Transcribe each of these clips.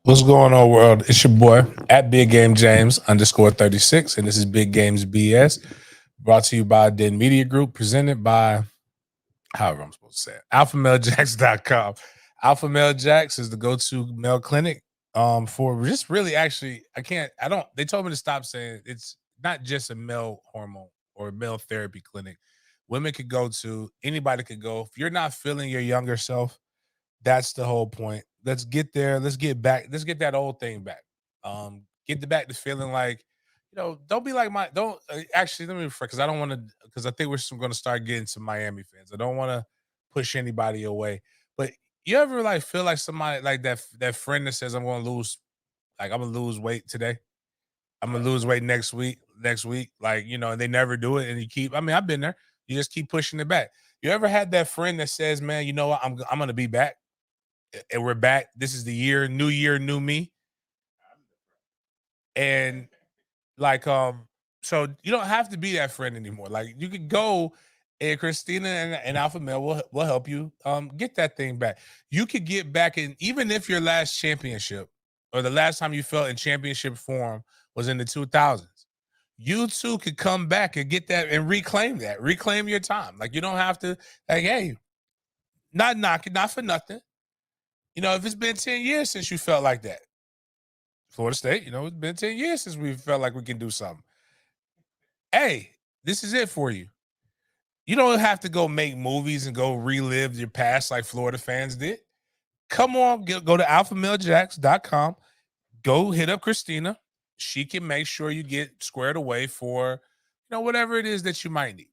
What's going on, world? It's your boy at Big Game James _36, and this is Big Games B.S. brought to you by Den Media Group, presented by, however I'm supposed to say it, alphamailjacks.com. Alpha Male Jacks is the go-to male clinic for just really actually, they told me to stop saying it's not just a male hormone or a male therapy clinic. Women could go to, anybody could go. If you're not feeling your younger self, that's the whole point. Let's get there. Let's get back. Let's get that old thing back. Get back to feeling like, don't be like actually, let me refer, because I don't want to, because I think we're going to start getting some Miami fans. I don't want to push anybody away. But you ever like feel like somebody like that friend that says, I'm going to lose weight today. I'm going to lose weight next week. Like, and they never do it. And I've been there. You just keep pushing it back. You ever had that friend that says, man, you know what? I'm going to be back. And we're back. This is the year, new me. And like, so you don't have to be that friend anymore. Like, you could go, and Christina and Alpha Male will help you get that thing back. You could get back in, even if your last championship or the last time you felt in championship form was in the 2000s, you too could come back and get that and reclaim your time. Like, you don't have to, like, hey, not knocking, not for nothing. If it's been 10 years since you felt like that, Florida State, it's been 10 years since we felt like we can do something. Hey, this is it for you. You don't have to go make movies and go relive your past like Florida fans did. Come on, go to alphamailjacks.com. Go hit up Christina. She can make sure you get squared away for, whatever it is that you might need.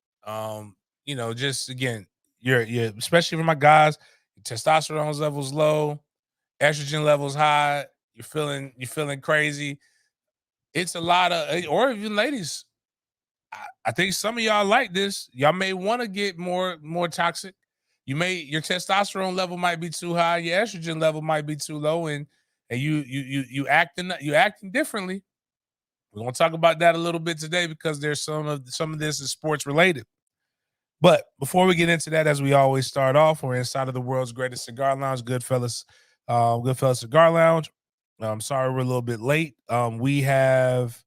Just again, you're especially for my guys, testosterone levels low, estrogen levels high, you're feeling crazy. It's a lot of, or even ladies, I think some of y'all like this. Y'all may want to get more toxic. Your testosterone level might be too high, your estrogen level might be too low, and you acting differently. We're gonna talk about that a little bit today because there's some of this is sports related. But before we get into that, as we always start off, we're inside of the world's greatest cigar lounge, Goodfellas Cigar Lounge. I'm sorry we're a little bit late. We have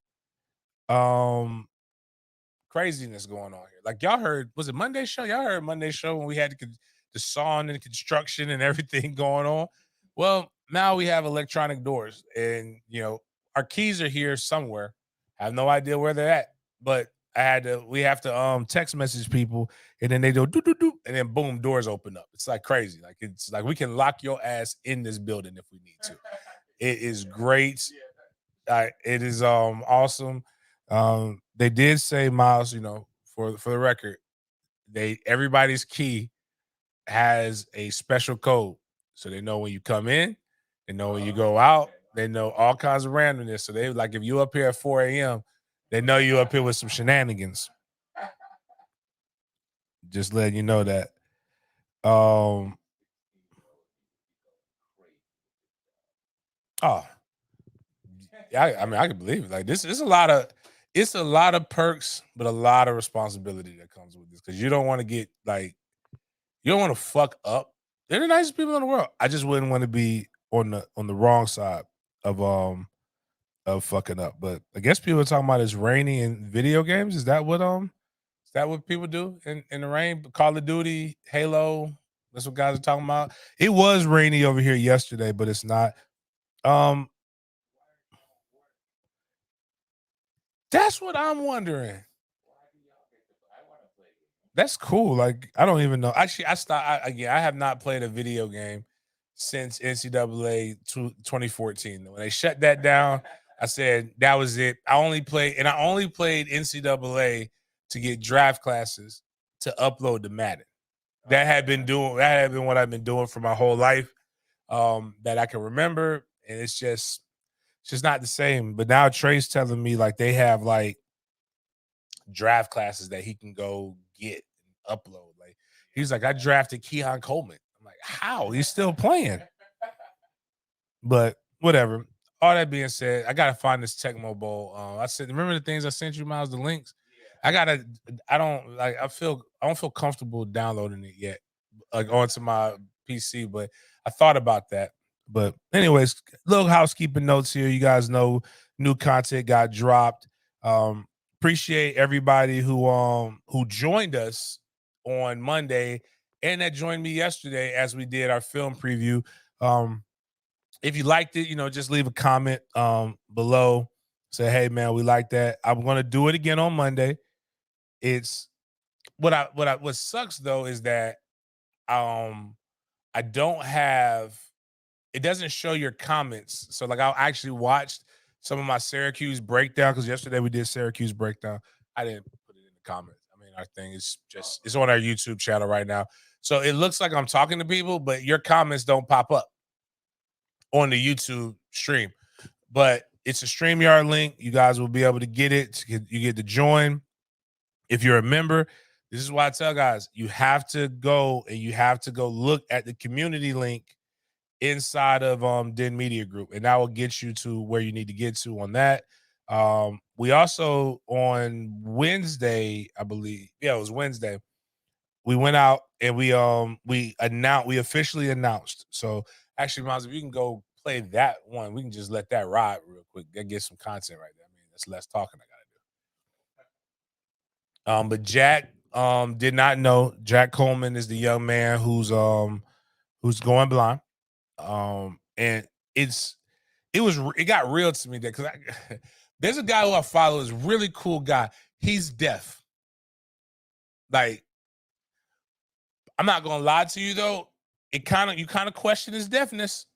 craziness going on here. Like, y'all heard, was it Monday's show? Y'all heard Monday's show when we had the sawing and construction and everything going on? Well, now we have electronic doors, and our keys are here somewhere. I have no idea where they're at, but we have to text message people, and then they go do do do, and then boom, doors open up. It's like crazy. Like, it's like we can lock your ass in this building if we need to. It is great. It is awesome. They did say, Miles, for the record, everybody's key has a special code, so they know when you come in, they know when you go out, they know all kinds of randomness. So they, like, if you up here at 4 a.m., they know you up here with some shenanigans. Just letting you know that. Oh, yeah. I can believe it. Like, this is it's a lot of perks, but a lot of responsibility that comes with this, because you don't want to get you don't want to fuck up. They're the nicest people in the world. I just wouldn't want to be on the wrong side of fucking up. But I guess people are talking about it's rainy in video games. Is that what people do in the rain? Call of Duty, Halo. That's what guys are talking about. It was rainy over here yesterday, but it's not. That's what I'm wondering. That's cool. Like, I don't even know. Actually, I have not played a video game since NCAA 2014. When they shut that down, I said that was it. I only played NCAA to get draft classes to upload to Madden. that had been what I've been doing for my whole life, that I can remember, and it's just not the same. But now Trey's telling me like they have like draft classes that he can go get and upload. Like he's like, I drafted Keon Coleman. I'm like, how? He's still playing. But whatever. All that being said, I gotta find this Tecmo Bowl. I said, remember the things I sent you, Miles, the links. I gotta. I don't like. I don't feel comfortable downloading it yet, like onto my PC. But I thought about that. But anyways, little housekeeping notes here. You guys know new content got dropped. Um, Appreciate everybody who joined us on Monday and that joined me yesterday as we did our film preview. Um, if you liked it, just leave a comment below. Say, hey man, we like that. I'm gonna do it again on Monday. It's what sucks though is that um I don't have it doesn't show your comments. So like I actually watched some of my Syracuse breakdown because yesterday we did Syracuse breakdown. I didn't put it in the comments. I mean, our thing is just it's on our YouTube channel right now. So it looks like I'm talking to people, but your comments don't pop up on the YouTube stream. But it's a StreamYard link. You guys will be able to get it. You get to join. If you're a member, this is why I tell guys you have to go and you have to go look at the community link inside of Den Media Group, and that will get you to where you need to get to on that. We also on Wednesday, I believe, yeah, it was Wednesday. We went out and we officially announced. So actually, Miles, if you can go play that one, we can just let that ride real quick. That gets some content right there. I mean, that's less talking I gotta do. But Jack did not know. Jack Coleman is the young man who's going blind. And it got real to me there because there's a guy who I follow, is a really cool guy. He's deaf. Like, I'm not gonna lie to you though. You kind of question his deafness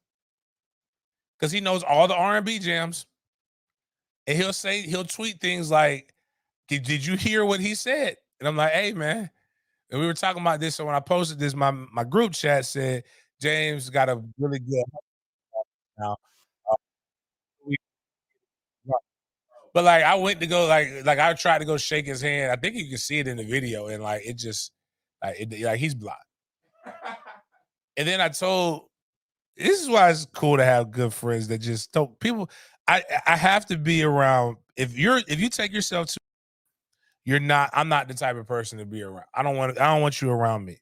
because he knows all the R&B jams, and he'll tweet things like, "Did you hear what he said?" And I'm like, "Hey man," and we were talking about this. So when I posted this, my group chat said James got a really good now. Uh, But like I went to go like I tried to go shake his hand. I think you can see it in the video, and like it just like he's blind. And then I told this is why it's cool to have good friends that just don't people. I have to be around if you take yourself to you're not I'm not the type of person to be around. I don't want you around me.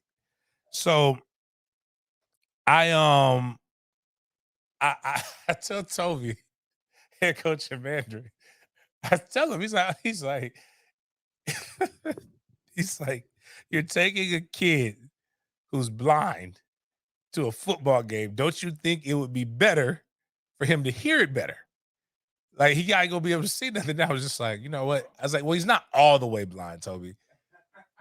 So I I tell Toby, head coach of Mandarin, I tell him he's like, you're taking a kid who's blind to a football game. Don't you think it would be better for him to hear it better? Like he gotta go be able to see nothing. I was just like, you know what? I was like, well, he's not all the way blind, Toby.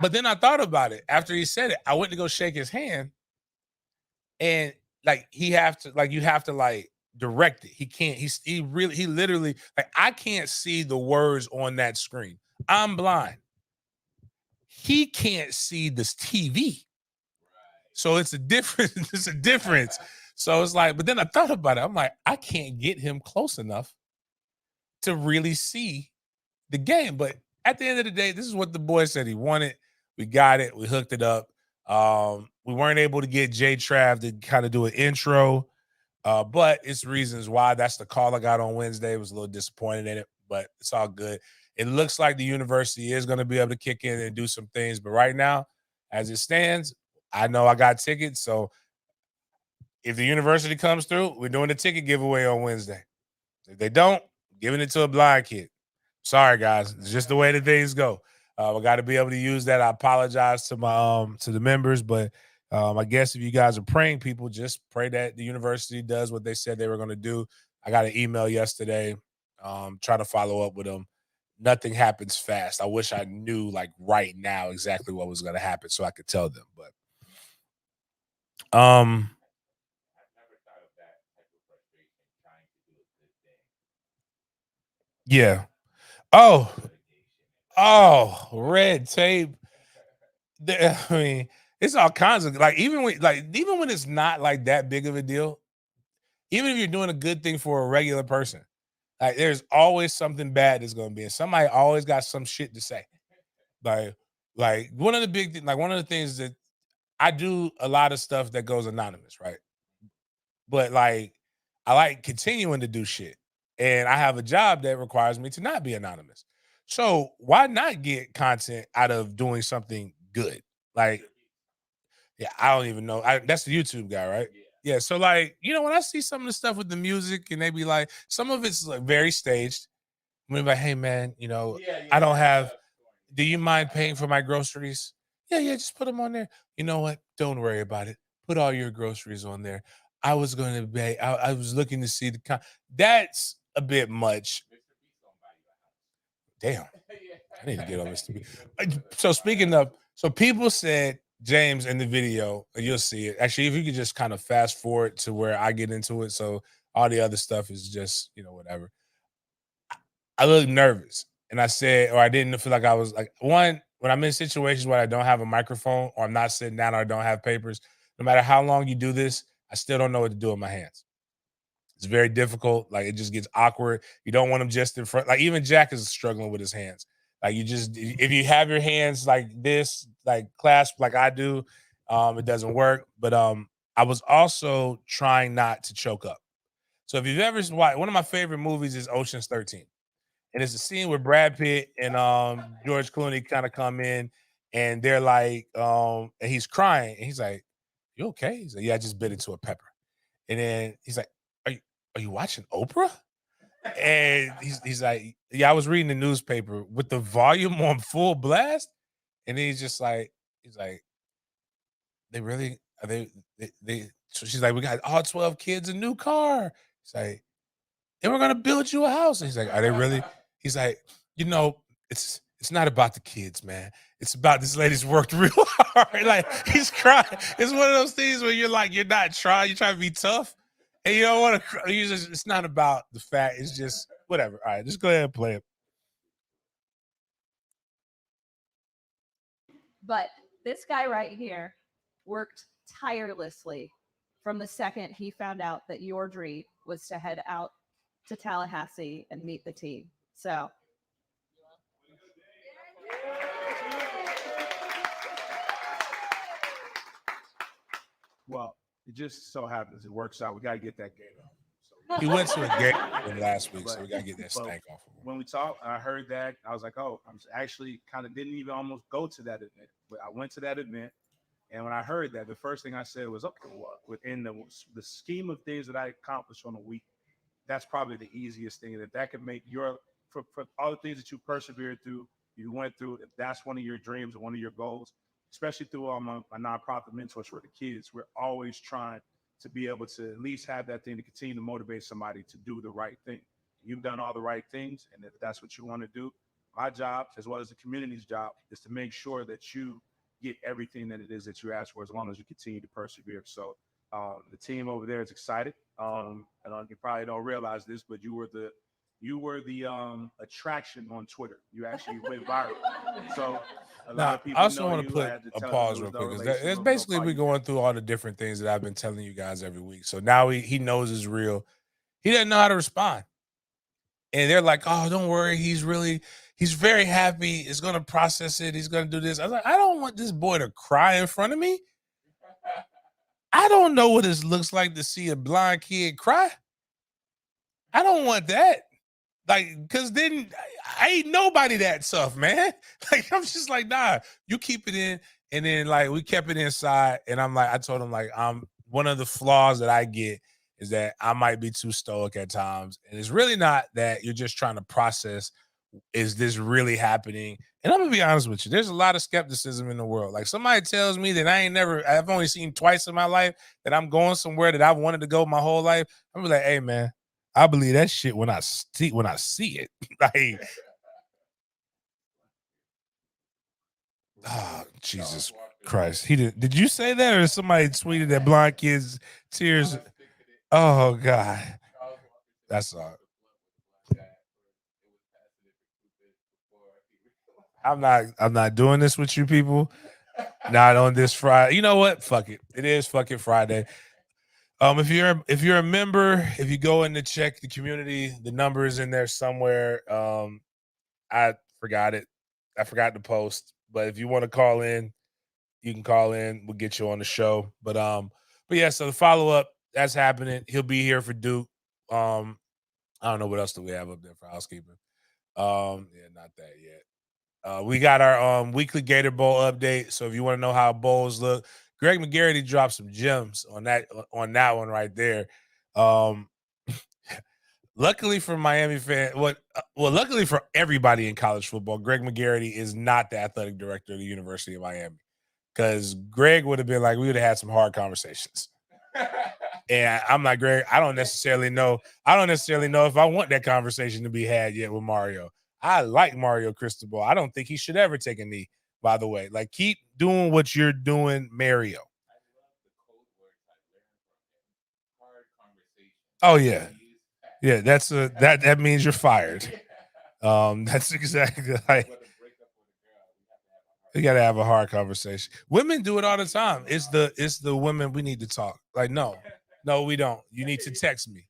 But then I thought about it after he said it. I went to go shake his hand, and like you have to like direct it. He can't. He literally like I can't see the words on that screen. I'm blind. He can't see this TV. So it's a difference. It's a difference. So it's like, but then I thought about it. I'm like, I can't get him close enough to really see the game. But at the end of the day, this is what the boy said he wanted. We got it. We hooked it up. We weren't able to get Jay Trav to kind of do an intro, but it's reasons why. That's the call I got on Wednesday. I was a little disappointed in it, but it's all good. It looks like the university is going to be able to kick in and do some things. But right now, as it stands, I know I got tickets. So if the university comes through, we're doing the ticket giveaway on Wednesday. If they don't, giving it to a blind kid. Sorry, guys. It's just the way the things go. I got to be able to use that. I apologize to the members, but I guess if you guys are praying people, just pray that the university does what they said they were going to do. I got an email yesterday, trying to follow up with them. Nothing happens fast. I wish I knew like right now exactly what was going to happen so I could tell them. But yeah. Oh, red tape. I mean, It's all kinds of like even when it's not like that big of a deal, even if you're doing a good thing for a regular person, like there's always something bad that's gonna be, and somebody always got some shit to say. Like, like one of the big things, like one of the things that I do a lot of stuff that goes anonymous, right? But like I like continuing to do shit. And I have a job that requires me to not be anonymous. So why not get content out of doing something good? Like, yeah, I don't even know. That's the YouTube guy, right? Yeah. So like, when I see some of the stuff with the music and they be like, some of it's like very staged. I'm gonna be like, hey man, I don't have. Do you mind paying for my groceries? Yeah, yeah, just put them on there. You know what? Don't worry about it. Put all your groceries on there. I was going to pay. I was looking to see the. That's a bit much. Damn, I need to get on this. So speaking of, so people said James in the video, you'll see it. Actually, if you could just kind of fast forward to where I get into it, so all the other stuff is just whatever. I look nervous. And I said, or I didn't feel like I was like, one, when I'm in situations where I don't have a microphone or I'm not sitting down or I don't have papers, no matter how long you do this, I still don't know what to do with my hands. It's very difficult. Like it just gets awkward. You don't want them just in front. Like even Jack is struggling with his hands. Like if you have your hands like this, like clasped like I do, it doesn't work. But I was also trying not to choke up. So if you've ever watched, one of my favorite movies is Ocean's 13. And it's a scene where Brad Pitt and George Clooney kind of come in and they're like, and he's crying and he's like, "You okay?" He's like, "Yeah, I just bit into a pepper." And then he's like, "Are you watching Oprah?" And he's like, "Yeah, I was reading the newspaper with the volume on full blast." And then he's like, "They really are they?" So she's like, "We got all 12 kids a new car." He's like, "And we're gonna build you a house." And he's like, "Are they really?" He's like, "You know, it's not about the kids, man. It's about this lady's worked real hard." Like he's crying. It's one of those things where you're like, you're not trying, you're trying to be tough, and you don't want to. It's not about the fact. It's just whatever. All right, just go ahead and play it. But this guy right here worked tirelessly from the second he found out that your dream was to head out to Tallahassee and meet the team. So Well, it just so happens it works out. We got to get that game out. He went to a game last week, so we gotta get that But stank off of him. when we talked, I heard that. I was like, oh, I'm actually kind of didn't even almost go to that event, but I went to that event. And when I heard that, the first thing I said was, okay, well, within the scheme of things that I accomplished on a week, that's probably the easiest thing that could make your for all the things that you persevered through, you went through. If that's one of your dreams or one of your goals, especially through all my nonprofit mentors for the kids, we're always trying to be able to at least have that thing to continue to motivate somebody to do the right thing. You've done all the right things, and if that's what you want to do, my job as well as the community's job is to make sure that you get everything that it is that you ask for, as long as you continue to persevere. So the team over there is excited. And you probably don't realize this, but you were the attraction on Twitter. You actually went viral. So a lot Now, of I people also know want to you. I put had to a tell them it pause was real no quick because relation. it's No basically part we you going through all the different things that I've been telling you guys every week. So now he knows it's real. He doesn't know how to respond. And they're like, "Oh, don't worry. He's very happy. He's gonna process it. He's gonna do this." I was like, "I don't want this boy to cry in front of me. I don't know what it looks like to see a blind kid cry. I don't want that. Like, cause then I ain't nobody that tough, man. Like, I'm just like, nah, you keep it in." And then like we kept it inside. And I'm like, I told him, like, one of the flaws that I get is that I might be too stoic at times. And it's really not that you're just trying to process, is this really happening? And I'm gonna be honest with you, there's a lot of skepticism in the world. Like somebody tells me that I've only seen twice in my life that I'm going somewhere that I've wanted to go my whole life. I'm like, hey man, I believe that shit when I see it. Like, oh, Jesus Christ. Did you say that or somebody tweeted that blind kids tears? Oh God. That's all. I'm not doing this with you people. Not on this Friday. You know what? Fuck it. It is fucking Friday. If you're a member, if you go in to check the community, the number is in there somewhere. I forgot it. I forgot to post. But if you want to call in, you can call in. We'll get you on the show. But yeah, so the follow-up, that's happening. He'll be here for Duke. I don't know what else do we have up there for housekeeping. Yeah, not that yet. We got our weekly Gator Bowl update. So if you want to know how bowls look, Greg McGarity dropped some gems on that one right there. Luckily for Miami luckily for everybody in college football, Greg McGarity is not the athletic director of the University of Miami. Because Greg would have been like, we would have had some hard conversations. And I'm like, Greg, I don't necessarily know if I want that conversation to be had yet with Mario. I like Mario Cristobal. I don't think he should ever take a knee, by the way. Like, keep doing what you're doing, Mario. Oh, yeah. Yeah, that means you're fired. That's exactly like you gotta have a hard conversation. Women do it all the time. It's the women we need to talk. Like, no, we don't. You need to text me.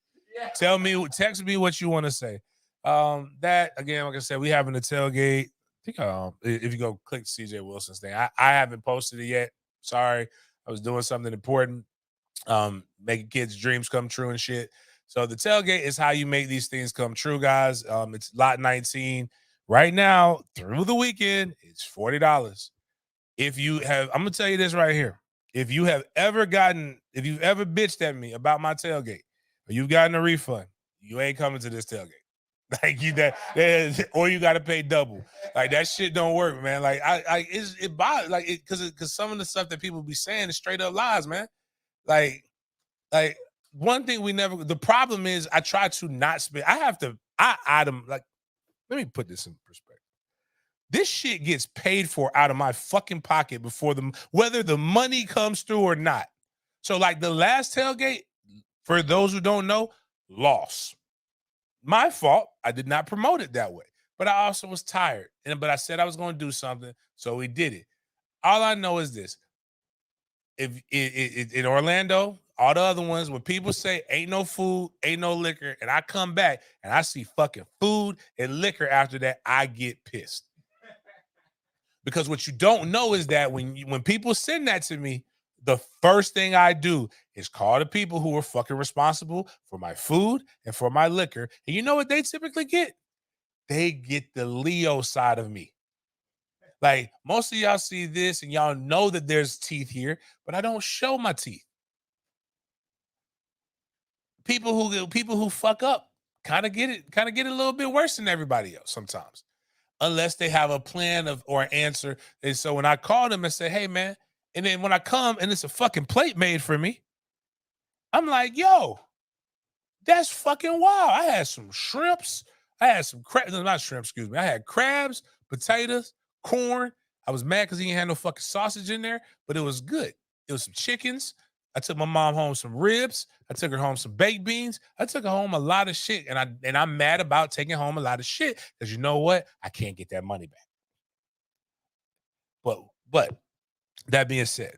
Text me what you want to say. That again, like I said, we having a tailgate. I think if you go click CJ Wilson's thing, I haven't posted it yet. Sorry, I was doing something important. Making kids' dreams come true and shit. So the tailgate is how you make these things come true, guys. It's lot 19 right now through the weekend. It's $40. If you have, I'm gonna tell you this right here. If you've ever bitched at me about my tailgate, or you've gotten a refund, you ain't coming to this tailgate. Like or you got to pay double. Like that shit don't work, man. Like it bothers like it because some of the stuff that people be saying is straight up lies, man. Like one thing the problem is I try to not spend. I item like, let me put this in perspective. This shit gets paid for out of my fucking pocket whether the money comes through or not. So like the last tailgate, for those who don't know, loss. My fault. I did not promote it that way, but I also was tired. But I said I was going to do something, so we did it. All I know is this: if in Orlando, all the other ones, when people say ain't no food, ain't no liquor, and I come back and I see fucking food and liquor after that, I get pissed. Because what you don't know is that when people send that to me, the first thing I do is call the people who are fucking responsible for my food and for my liquor. And you know what they typically get? They get the Leo side of me. Like, most of y'all see this and y'all know that there's teeth here, but I don't show my teeth. People who fuck up kind of get it a little bit worse than everybody else sometimes, unless they have a plan or answer. And so when I call them and say, hey man, and then when I come and it's a fucking plate made for me, I'm like, yo, that's fucking wild. I had some shrimps. I had some not shrimp, excuse me. I had crabs, potatoes, corn. I was mad because he didn't have no fucking sausage in there, but it was good. It was some chickens. I took my mom home some ribs. I took her home some baked beans. I took her home a lot of shit. And I'm mad about taking home a lot of shit because you know what? I can't get that money back. But that being said,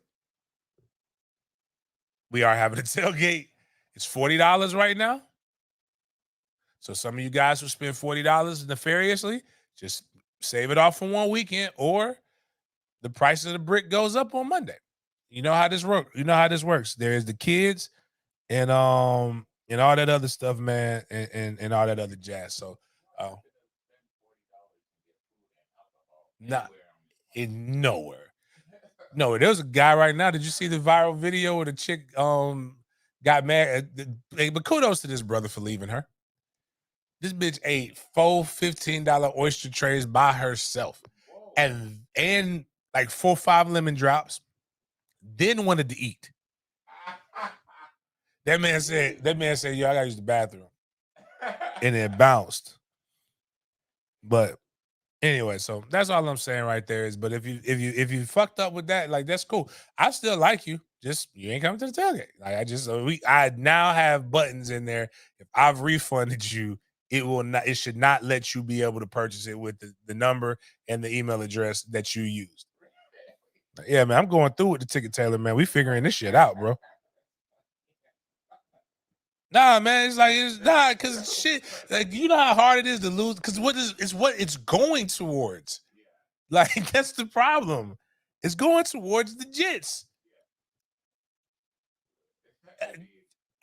we are having a tailgate. It's $40 right now. So some of you guys who spend $40 nefariously, just save it off for one weekend, or the price of the brick goes up on Monday. You know how this works. There's the kids and all that other stuff, man, and all that other jazz. So not in nowhere. No, there's a guy right now. Did you see the viral video where the chick got mad? But kudos to this brother for leaving her. This bitch ate 4 $15 oyster trays by herself, and like 4 or 5 lemon drops. Then wanted to eat. That man said, yo, I gotta use the bathroom. And it bounced. But anyway, so that's all I'm saying right there is, but if you fucked up with that, like, that's cool. I still like you. Just you ain't coming to the tailgate. Like I now have buttons in there. If I've refunded you, it should not let you be able to purchase it with the number and the email address that you used. Yeah, man, I'm going through with the ticket tailor, man. We figuring this shit out, bro. Nah, man, it's not because shit. Like, you know how hard it is to lose because what it's going towards. Like, that's the problem. It's going towards the Jits.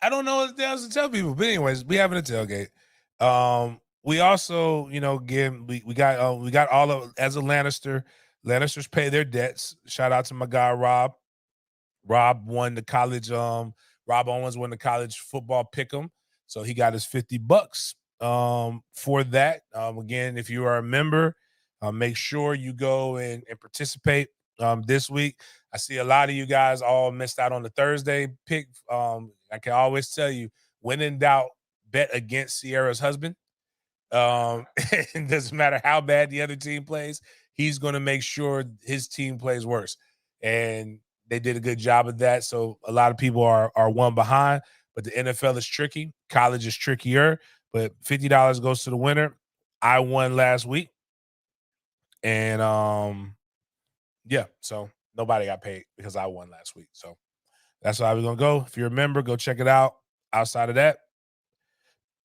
I don't know what else to tell people, but anyways, we having a tailgate. We also, again, we got all of as a Lannister. Lannisters pay their debts. Shout out to my guy Rob. Rob won the college. Rob Owens won the college football pick'em, so he got his $50 for that. Again, if you are a member, make sure you go and participate this week. I see a lot of you guys all missed out on the Thursday pick. I can always tell you, when in doubt, bet against Sierra's husband. It doesn't matter how bad the other team plays, he's going to make sure his team plays worse. And they did a good job of that. So a lot of people are one behind, but the NFL is tricky. College is trickier, but $50 goes to the winner. I won last week. And yeah, so nobody got paid because I won last week. So that's how we're going to go. If you're a member, go check it out. Outside of that,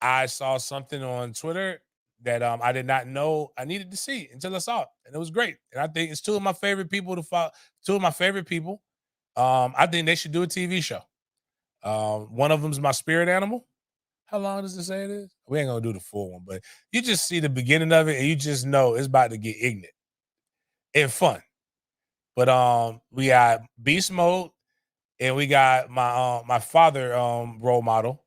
I saw something on Twitter that I did not know I needed to see until I saw it, and it was great. And I think it's two of my favorite people to follow. Two of my favorite people. I think they should do a TV show. One of them's my spirit animal. How long does it say it is? We ain't gonna do the full one, but you just see the beginning of it, and you just know it's about to get ignorant and fun. But we got Beast Mode, and we got my father role model.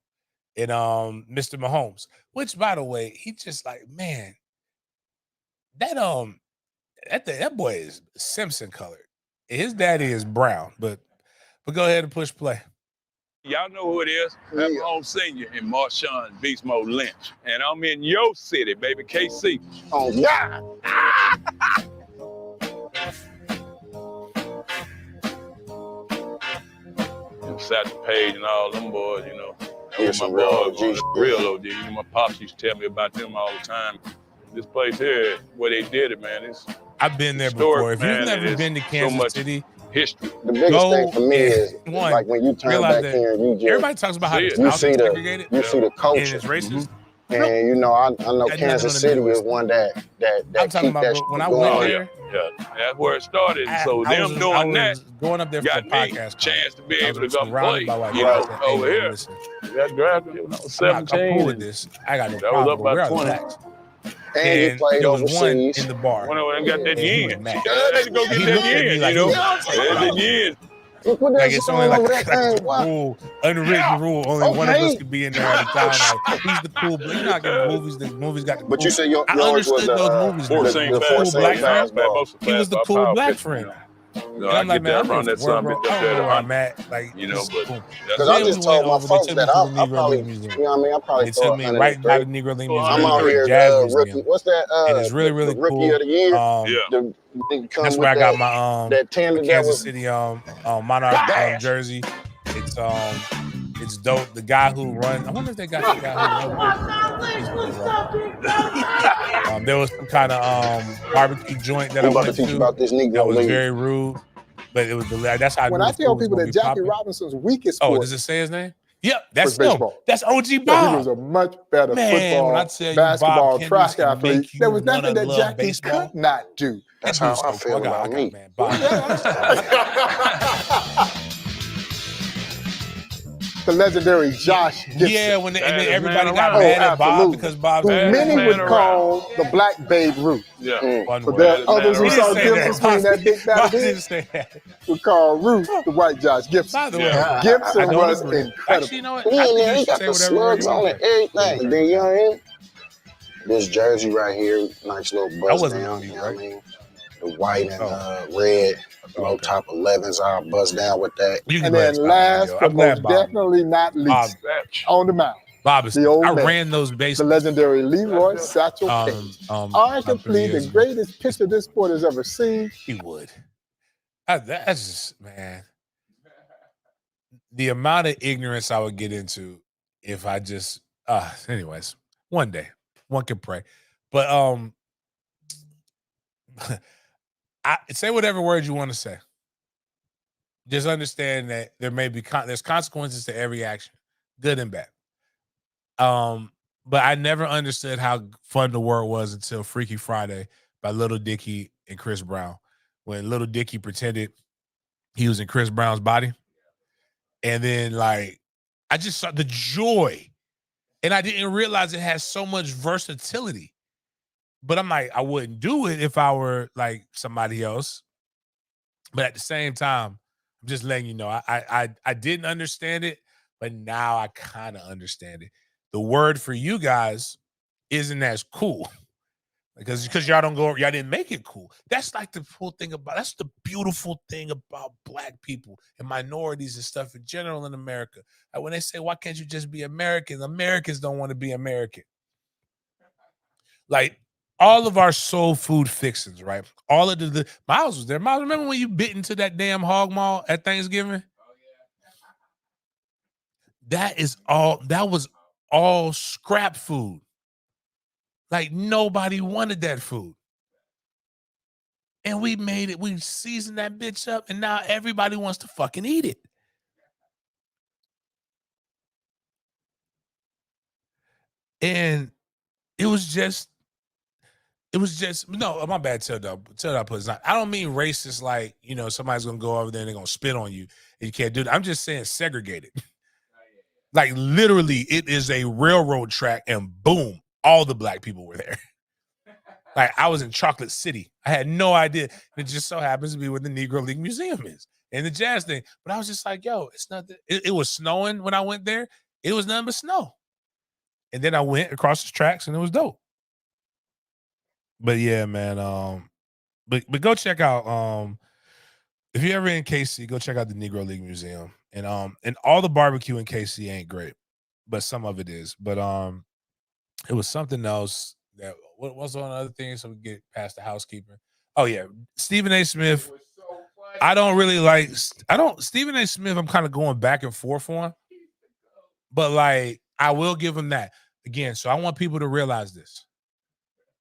And Mr. Mahomes, which by the way, he just like, man, that boy is Simpson colored. His daddy is brown, but go ahead and push play. Y'all know who it is. I'm home senior and Marshawn Beast Mode Lynch. And I'm in your city, baby, KC. Oh, yeah. Satchel Paige and all them boys, Here's some real OG. Real OG. My pops used to tell me about them all the time. This place here, where they did it, man, I've been there before. If man, you've never been to Kansas City, history. The biggest thing for me is like when you turn back here and you just everybody talks about how you it's see segregated. You see the And culture. it's racist. And I know Kansas City is one that I'm talking keep about that bro, when I going. went there. Yeah, that's where it started. So I them was doing that going up there for got the me podcast. chance to be I able was to come surrounded play. by white You guys know, that, hey, over man, here. listen, Got drafted, I was 17. I'm cool with and this. I got no that was problem. up But where by are the 20. blacks? And you played there was one overseas. in the bar. Went over and got that And he was yen. mad. I had to go get He that looked at me yen, like, There's "Look, that yen. Look what like they're it's only showing like, over that a thing. Wow. rule, unwritten rule. Only one of us Okay. could be in there at a time. Like he's the cool. But you know, like in the movies got the. But cool. you said yours I was understood the those movies. Four now. seam the The four cool seam black friend. fastball. He was the cool black friend. And And I'm like, man, I'm around here that for work, son bro. bitch I up don't there know to where I'm hunt. at. Like, You know, this is but cool. Because Then I we just went told my over. They folks took me that to the I Negro probably, League Museum. I probably They throw took me right by the 103. Negro League Well, Museum. I'm out to the here, Jazz rookie. Museum. What's that? And it's really, really the rookie cool. of the year. Yeah. They come That's with where I got that, my that tender that Kansas was City Monarch jersey. It's dope. The guy who runs, I wonder if they got the guy who runs. He's cool, right? There was some kind of barbecue joint that we I about to went teach to about this that Negro was League. very rude, but it was that's how I When knew I the tell food was people gonna that be Jackie popping. Robinson's weakest Oh, sport does it say his name? Yep, that's was him. baseball. That's OG No, he Bob. was a much better Man, when I football, tell you Bob basketball, Kendricks track can athlete. make you There was nothing wanna that love Jackie baseball. could not do. That's That dude's how I so feel cool. about me. Man, Bob. The legendary Josh Gibson, Yeah, and then Baddest everybody man got around. mad at Bob absolutely. because Bob who Baddest many man would around. call the Black Babe Ruth. Yeah. One But word. there are others who He saw didn't say Gibson swing that big bat Bob of didn't his say that. would call Ruth the white Josh Gibson. By the way, Yeah. I Gibson don't was agree. incredible. Actually, you know what? He I in think there, you he should got say the whatever word slugs you on want it, to say. everything. And then you know what I mean? This jersey right here, nice little buzz wasn't down, on you, you know what I right? mean? The white and Oh. red, low Okay. top 11s, I'll buzz down with that. You can And go ahead then and stop, last yo. but I'm glad most Bob. definitely not least, Bob, on the mound, Bob is. the old I man, ran those the bases. legendary Leroy Satchel Paige. About 3 Arguably years the ago. greatest pitcher this sport has ever seen. He would. That's just, man. The amount of ignorance I would get into if I just. Anyways, one day, one can pray, but I say whatever word you want to say. just understand that there may be there's consequences to every action, good and bad. But I never understood how fun the word was until Freaky Friday by Little Dicky and Chris Brown. When Little Dicky pretended he was in Chris Brown's body. And then like I just saw the joy. And I didn't realize it has so much versatility. But I'm like, I wouldn't do it if I were like somebody else. But at the same time, I'm just letting you know, I didn't understand it, but now I kind of understand it. The word for you guys isn't as cool because y'all didn't make it cool. That's like the cool thing that's the beautiful thing about Black people and minorities and stuff in general in America. Like when they say, why can't you just be American? Americans don't want to be American. Like all of our soul food fixings, right? All of the Miles was there. Miles, remember when you bit into that damn hog maw at Thanksgiving? That was all scrap food. Like nobody wanted that food. And we made it, we seasoned that bitch up, and now everybody wants to fucking eat it. And it was just no, my bad. Tell that put not. I don't mean racist like, you know, somebody's gonna go over there and they're gonna spit on you and you can't do that. I'm just saying segregated. Like literally, it is a railroad track, and boom, all the Black people were there. Like I was in Chocolate City. I had no idea. It just so happens to be where the Negro League Museum is and the jazz thing. But I was just like, yo, it's not. It was snowing when I went there. It was nothing but snow. And then I went across the tracks, and it was dope. But yeah, man. But go check out. If you're ever in KC, go check out the Negro League Museum. And all the barbecue in KC ain't great, but some of it is. But it was something else that what was one other thing, so we get past the housekeeping. Oh yeah, Stephen A. Smith. I don't really like. Stephen A. Smith. I'm kind of going back and forth on, but like I will give him that again. So I want people to realize this.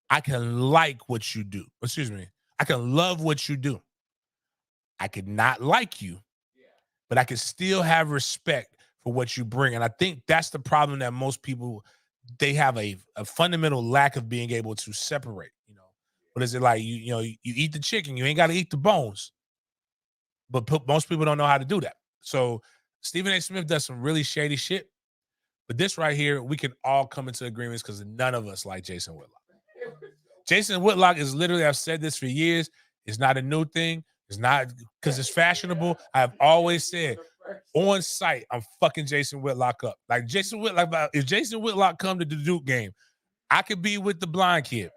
I can like what you do. Excuse me. I can love what you do. I could not like you, but I can still have respect for what you bring. And I think that's the problem that most people, they have a fundamental lack of being able to separate. You know, what is it like? You eat the chicken, you ain't got to eat the bones. But most people don't know how to do that. So Stephen A. Smith does some really shady shit. But this right here, we can all come into agreements because none of us like Jason Whitlock. Jason Whitlock is literally, I've said this for years, it's not a new thing. It's not because it's fashionable. I've always said on site, I'm fucking Jason Whitlock up. Like Jason Whitlock, if Jason Whitlock come to the Duke game, I could be with the blind kid.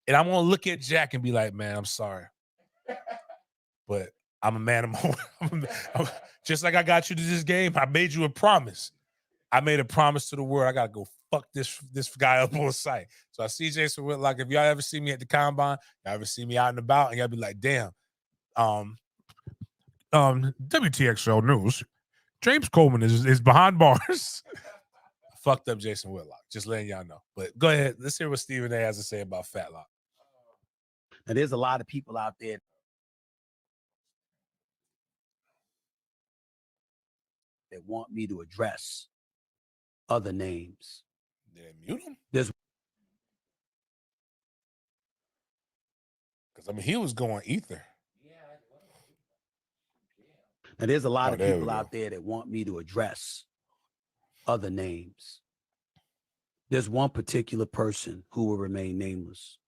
And I'm gonna look at Jack and be like, man, I'm sorry. But I'm a man of my word. Just like I got you to this game, I made you a promise. I made a promise to the world. I gotta go fuck this guy up on site. So I see Jason Whitlock. If y'all ever see me at the combine, y'all ever see me out and about, and y'all be like, damn. WTXL News. James Coleman is behind bars. Fucked up Jason Whitlock. Just letting y'all know. But go ahead. Let's hear what Stephen A has to say about Fatlock. Now, there's a lot of people out there that want me to address other names. Did they mute him? There's because I mean he was going ether. Now, there's a lot of people out there that want me to address other names. There's one particular person who will remain nameless,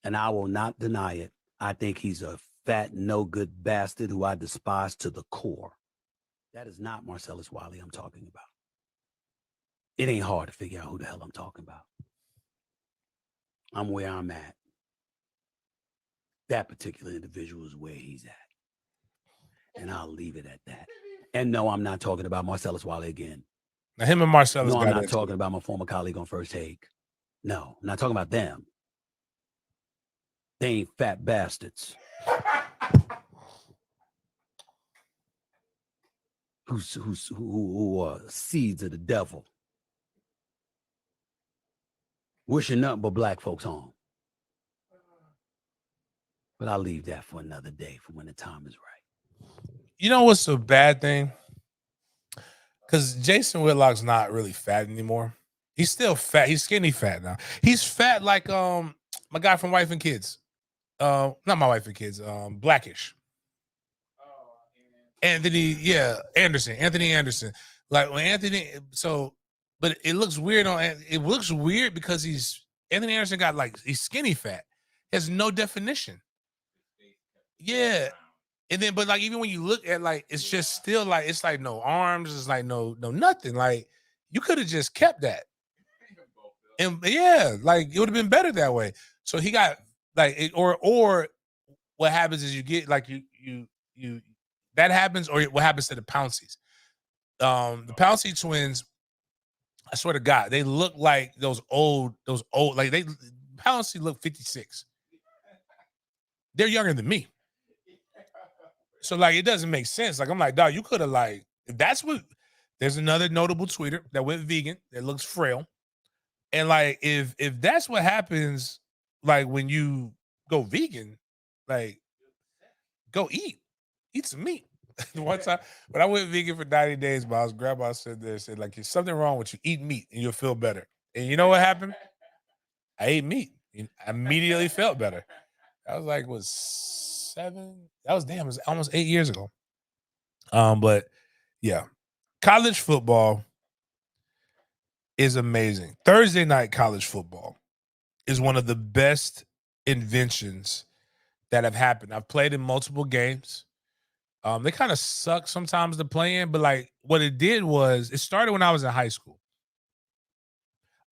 and I will not deny it. I think he's a fat, no-good bastard who I despise to the core. That is not Marcellus Wiley I'm talking about. It ain't hard to figure out who the hell I'm talking about. I'm where I'm at. That particular individual is where he's at. And I'll leave it at that. And no, I'm not talking about Marcellus Wiley again. Now him and Marcellus. No, I'm not talking about my former colleague on First Take. No, I'm not talking about them. They ain't fat bastards. Who are seeds of the devil. Wishing nothing but black folks home. But I'll leave that for another day for when the time is right. You know what's a bad thing? Because Jason Whitlock's not really fat anymore. He's still fat. He's skinny fat now. He's fat like my guy from Wife and Kids. Not my Wife and Kids. Blackish. Anthony, yeah, Anderson. Anthony Anderson. Like when Anthony, so, but it looks weird on. It looks weird because Anthony Anderson got like he's skinny fat. He has no definition. Yeah. And then, but like even when you look at like, it's just still like it's like no arms, it's like no nothing. Like you could have just kept that, and yeah, like it would have been better that way. So he got like it, or what happens is you get like you that happens, or what happens to the Pounceys. The Pouncey twins, I swear to God, they look like those old like they Pouncey look 56. They're younger than me. So like it doesn't make sense. Like I'm like, dog, you could have like if that's what there's another notable tweeter that went vegan that looks frail. And like if that's what happens, like when you go vegan, like go eat some meat. One time when I went vegan for 90 days, my grandma said there, said like there's something wrong with you. Eat meat and you'll feel better. And you know what happened? I ate meat and I immediately felt better. That was like was 7. That was damn, it was almost 8 years ago. But yeah, college football is amazing. Thursday night college football is one of the best inventions that have happened. I've played in multiple games. They kind of suck sometimes to play in, but like what it did was it started when I was in high school.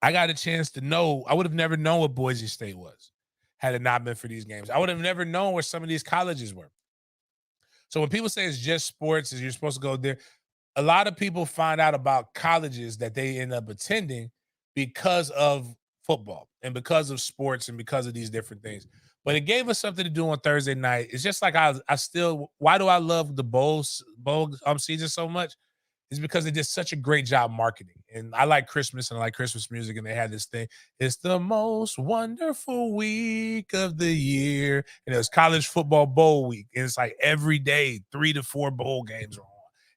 I got a chance to know, I would have never known what Boise State was had it not been for these games. I would have never known where some of these colleges were. So when people say it's just sports, is you're supposed to go there, a lot of people find out about colleges that they end up attending because of football and because of sports and because of these different things. But it gave us something to do on Thursday night. It's just like I still, why do I love the bowl season so much? Is because they did such a great job marketing. And I like Christmas and I like Christmas music. And they had this thing. It's the most wonderful week of the year. And it was college football bowl week. And it's like every day, 3 to 4 bowl games are on.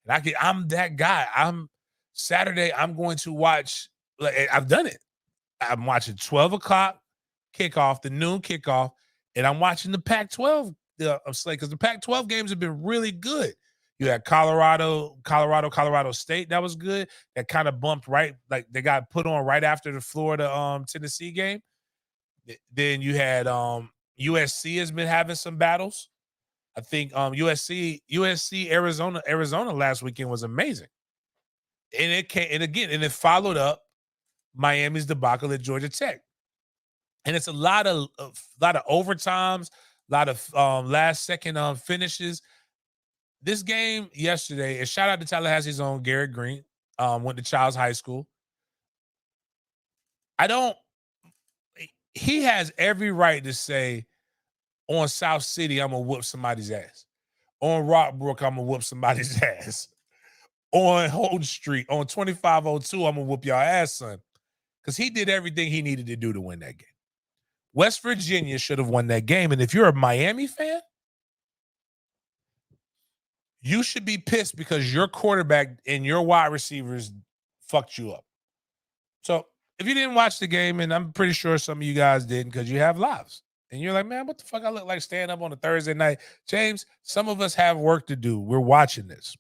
And I'm that guy. Saturday, I'm going to watch, like I've done it. I'm watching 12 o'clock kickoff, the noon kickoff, and I'm watching the Pac-12 slate because the Pac-12 games have been really good. You had Colorado State. That was good. That kind of bumped right, like they got put on right after the Florida Tennessee game. Then you had USC has been having some battles. I think USC Arizona last weekend was amazing. And it followed up Miami's debacle at Georgia Tech. And it's a lot of overtimes, a lot of last second finishes. This game yesterday, and shout out to Tallahassee's own Garrett Green, went to Childs High School. He has every right to say on South City, I'm gonna whoop somebody's ass. On Rockbrook, I'm gonna whoop somebody's ass. On Holden Street, on 2502, I'm gonna whoop y'all ass, son. Because he did everything he needed to do to win that game. West Virginia should have won that game. And if you're a Miami fan, you should be pissed because your quarterback and your wide receivers fucked you up. So if you didn't watch the game, and I'm pretty sure some of you guys didn't because you have lives, and you're like, man, what the fuck I look like staying up on a Thursday night? James, some of us have work to do. We're watching this.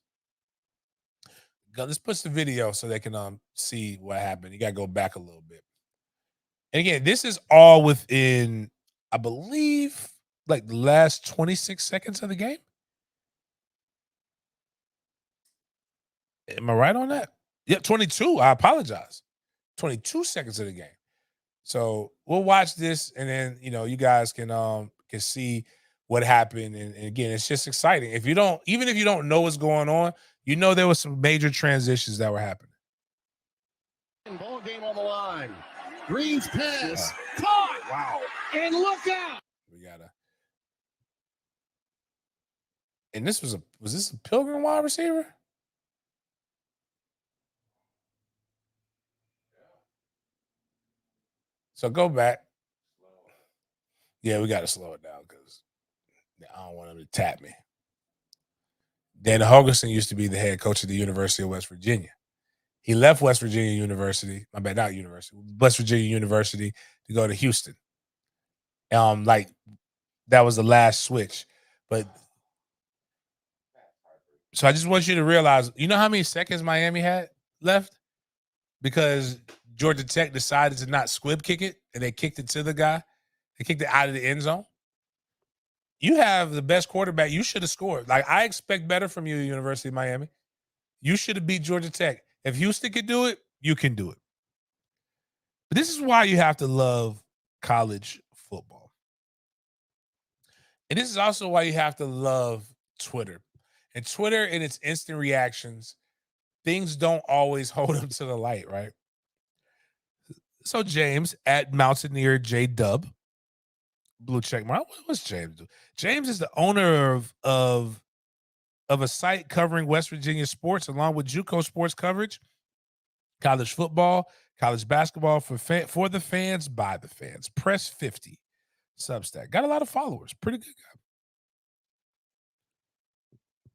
Let's put the video so they can see what happened. You got to go back a little bit. And again, this is all within, I believe, like the last 26 seconds of the game. Am I right on that? Yeah, 22. I apologize. 22 seconds of the game. So we'll watch this, and then you guys can see what happened. And again, it's just exciting. Even if you don't know what's going on, there was some major transitions that were happening. Ball game on the line. Green's pass. Caught. Wow. And look out. We gotta. And was this a Pilgrim wide receiver? So go back. Yeah, we got to slow it down because I don't want him to tap me. Dan Hogerson used to be the head coach of the University of West Virginia. He left West Virginia University, my bad, not university, West Virginia University to go to Houston. Like that was the last switch. But so I just want you to realize, you know how many seconds Miami had left? Because Georgia Tech decided to not squib kick it and they kicked it to the guy. They kicked it out of the end zone. You have the best quarterback. You should have scored. Like, I expect better from you, University of Miami. You should have beat Georgia Tech. If Houston could do it, you can do it. But this is why you have to love college football. And this is also why you have to love Twitter. And Twitter and its instant reactions, things don't always hold up to the light, right? So James at Mountaineer J Dub, blue check mark. What's James do? James is the owner of a site covering West Virginia sports, along with JUCO sports coverage, college football, college basketball for the fans, by the fans. Press 50 Substack. Got a lot of followers. Pretty good guy.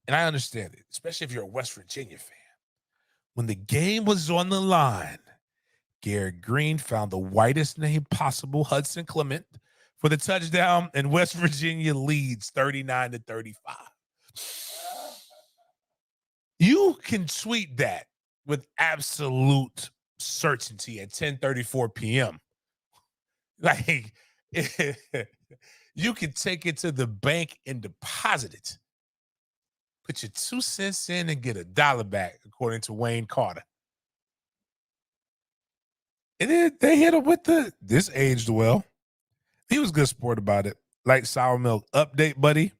And I understand it, especially if you're a West Virginia fan. When the game was on the line, Garrett Green found the whitest name possible, Hudson Clement, for the touchdown, and West Virginia leads 39-35. You can tweet that with absolute certainty at 10:34 p.m. Like, you can take it to the bank and deposit it. Put your 2 cents in and get $1 back, according to Wayne Carter. And then they hit him with this aged well. He was good sport about it. Like sour milk update, buddy.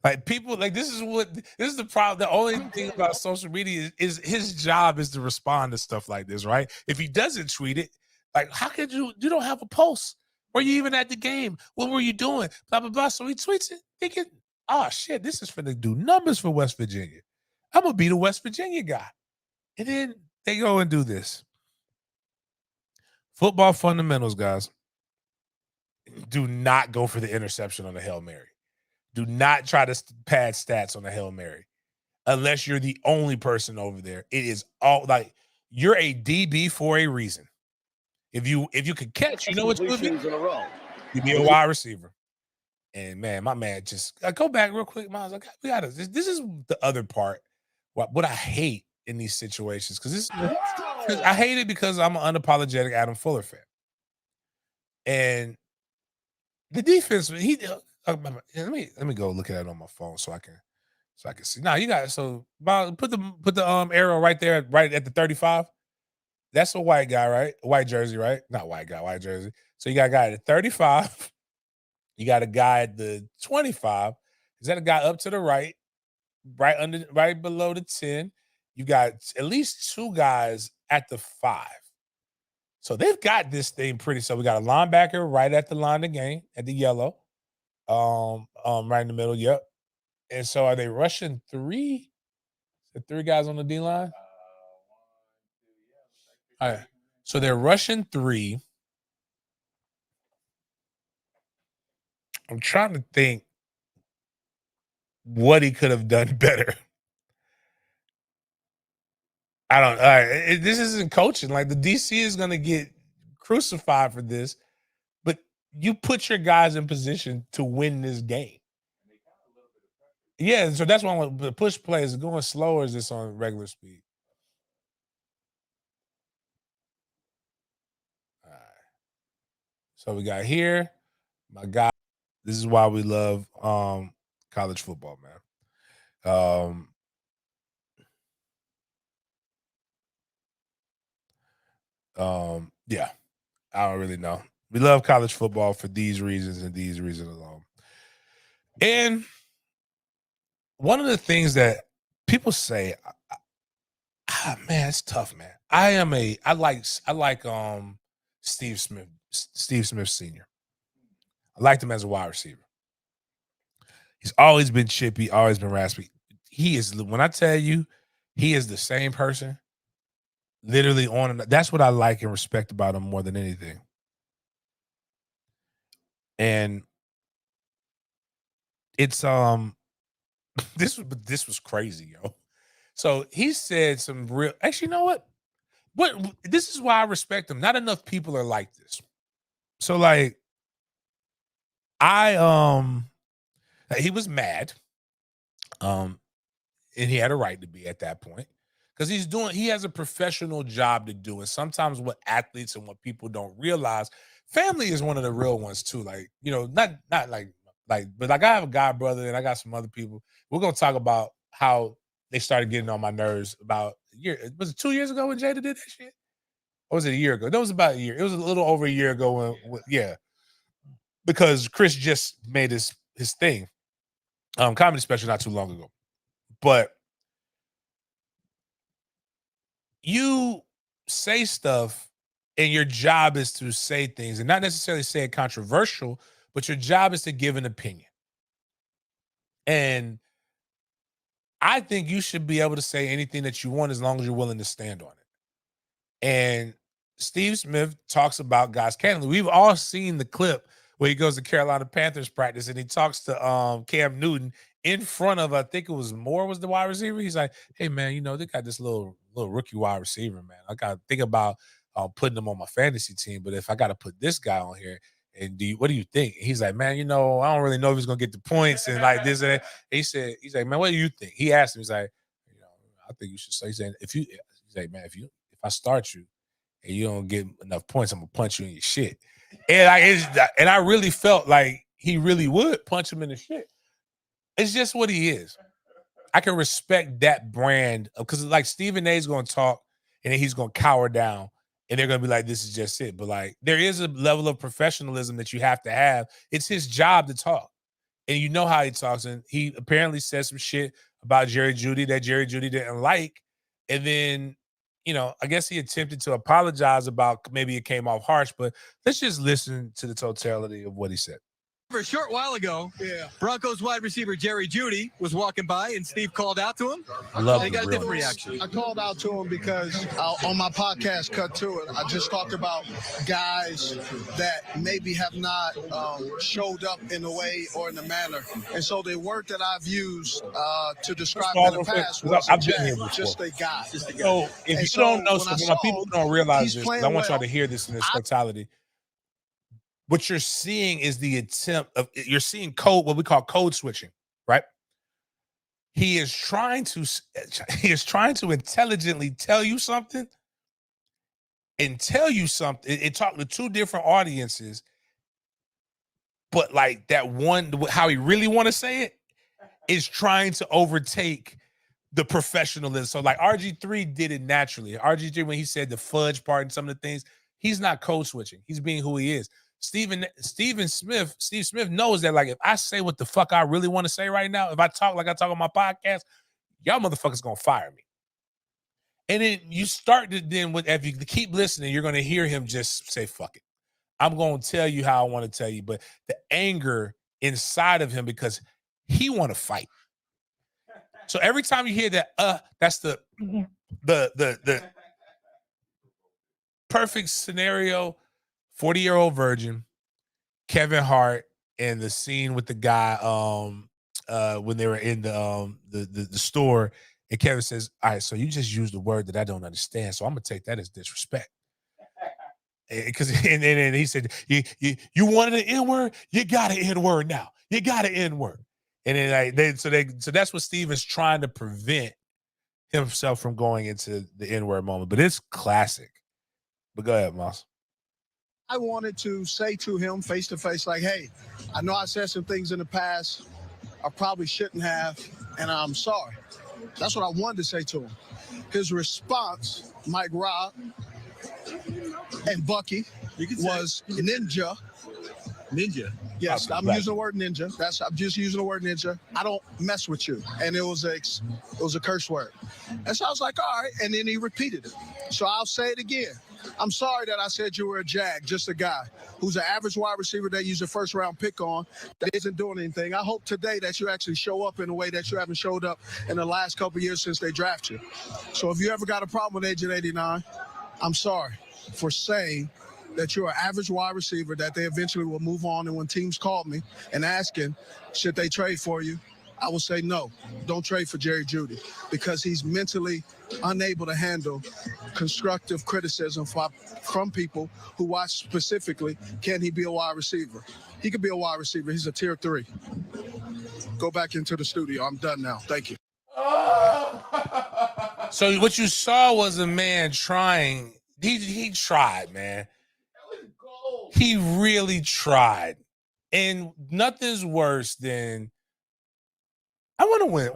Like, people, like, this is the problem. The only thing about social media is his job is to respond to stuff like this, right? If he doesn't tweet it, like, how could you don't have a post? Were you even at the game? What were you doing? Blah, blah, blah. So he tweets it thinking, oh shit, this is finna do numbers for West Virginia. I'm gonna be the West Virginia guy. And then they go and do this. Football fundamentals, guys. Do not go for the interception on the Hail Mary. Do not try to pad stats on the Hail Mary unless you're the only person over there. It is all like, you're a DB for a reason. If you could catch, you know what you would be? You'd be a wide receiver. And man, my man just go back real quick. Miles, like, we gotta. This is the other part. What I hate in these situations, because I hate it because I'm an unapologetic Adam Fuller fan, and the defense. Let me go look at it on my phone so I can see. Now you got it. So put the arrow right there, right at the 35. That's a white guy, right? White jersey, right? Not white guy, white jersey. So you got a guy at 35. You got a guy at the 25. Is that a guy up to the right right below the 10? You got at least 2 guys at the 5. So they've got this thing pretty. So we got a linebacker right at the line of game at the yellow. Right in the middle. Yep. And so are they rushing 3? The 3 guys on the D line? All right. So they're rushing 3. I'm trying to think what he could have done better. I don't. All right, this isn't coaching. Like, the DC is going to get crucified for this, but you put your guys in position to win this game. Yeah, so that's why the push play is going slower. Is this on regular speed? All right. So we got here, my guy. This is why we love college football, man. Yeah, I don't really know. We love college football for these reasons and these reasons alone. And one of the things that people say, man, it's tough, man. I like Steve Smith Sr. I liked him as a wide receiver. He's always been chippy, always been raspy. When I tell you, he is the same person. Literally on and that's what I like and respect about him more than anything. And it's this was crazy, yo. So he said some real. Actually, you know what? What this is why I respect him. Not enough people are like this. So like, he was mad, and he had a right to be at that point because he has a professional job to do, and sometimes what athletes and what people don't realize, family is one of the real ones too. Like, you know, not but like I have a god brother and I got some other people. We're gonna talk about how they started getting on my nerves about a year. Was it 2 years ago when Jada did that shit? Or was it a year ago? That was about a year. It was a little over a year ago yeah. Because Chris just made his thing. Comedy special not too long ago. But you say stuff and your job is to say things and not necessarily say it controversial, but your job is to give an opinion. And I think you should be able to say anything that you want as long as you're willing to stand on it. And Steve Smith talks about guys candidly. We've all seen the clip where he goes to Carolina Panthers practice and he talks to Cam Newton in front of, I think it was Moore was the wide receiver. He's like, hey man, you know, they got this little rookie wide receiver, man. I got to think about putting him on my fantasy team, but if I got to put this guy on here, and what do you think? He's like, man, you know, I don't really know if he's gonna get the points and like this and that. He's like, man, what do you think? He asked him, he's like, you know, I think you should say. He's saying, he's like, man, if I start you and you don't get enough points, I'm gonna punch you in your shit. And I really felt like he really would punch him in the shit. It's just what he is. I can respect that brand because like Stephen A's gonna talk and then he's gonna cower down and they're gonna be like, this is just it. But like there is a level of professionalism that you have to have. It's his job to talk. And you know how he talks. And he apparently said some shit about Jerry Judy that Jerry Judy didn't like. And then, you know, I guess he attempted to apologize about maybe it came off harsh, but let's just listen to the totality of what he said. A short while ago, Broncos wide receiver Jerry Judy was walking by and Steve called out to him. I love and he got a different reaction. I called out to him because on my podcast, Cut to It, I just talked about guys that maybe have not showed up in a way or in a manner. And so the word that I've used to describe in the past was just a guy. So if you don't know, so when people don't realize this, I want y'all to hear this in its totality. What you're seeing is the attempt of you're seeing what we call code switching, right? He is trying to intelligently tell you something and talk to two different audiences, but like that one, how he really want to say it is trying to overtake the professionalism. So like RG3 did it naturally. RG3, when he said the fudge part and some of the things, he's not code switching. He's being who he is. Steve Smith knows that like if I say what the fuck I really want to say right now, if I talk like I talk on my podcast, y'all motherfuckers gonna fire me. And then you start to if you keep listening, you're gonna hear him just say fuck it. I'm gonna tell you how I want to tell you, but the anger inside of him because he want to fight. So every time you hear that, that's the perfect scenario. 40-year-old virgin, Kevin Hart, and the scene with the guy when they were in the store, and Kevin says, "All right, so you just used a word that I don't understand, so I'm gonna take that as disrespect." Because and he said, "You wanted an N-word, you got an N-word now. You got an N-word." And then so that's what Steve is trying to prevent himself from going into the N-word moment. But it's classic. But go ahead, Moss. I wanted to say to him face to face, like, hey, I know I said some things in the past I probably shouldn't have, and I'm sorry. That's what I wanted to say to him. His response, Mike Robb and Bucky, was ninja. Ninja. Yes, I'm using the word ninja. I'm just using the word ninja. I don't mess with you. And it was a curse word. And so I was like, all right. And then he repeated it. So I'll say it again. I'm sorry that I said you were a jag, just a guy who's an average wide receiver that you use a first round pick on that isn't doing anything. I hope today that you actually show up in a way that you haven't showed up in the last couple of years since they drafted you. So if you ever got a problem with Agent 89, I'm sorry for saying that you're an average wide receiver that they eventually will move on. And when teams called me and asking, should they trade for you? I will say no, don't trade for Jerry Judy because he's mentally unable to handle constructive criticism from people who watch specifically, can he be a wide receiver? He could be a wide receiver. He's a tier 3. Go back into the studio. I'm done now. Thank you. So what you saw was a man trying. He tried, man. He really tried. And nothing's worse than I want to win.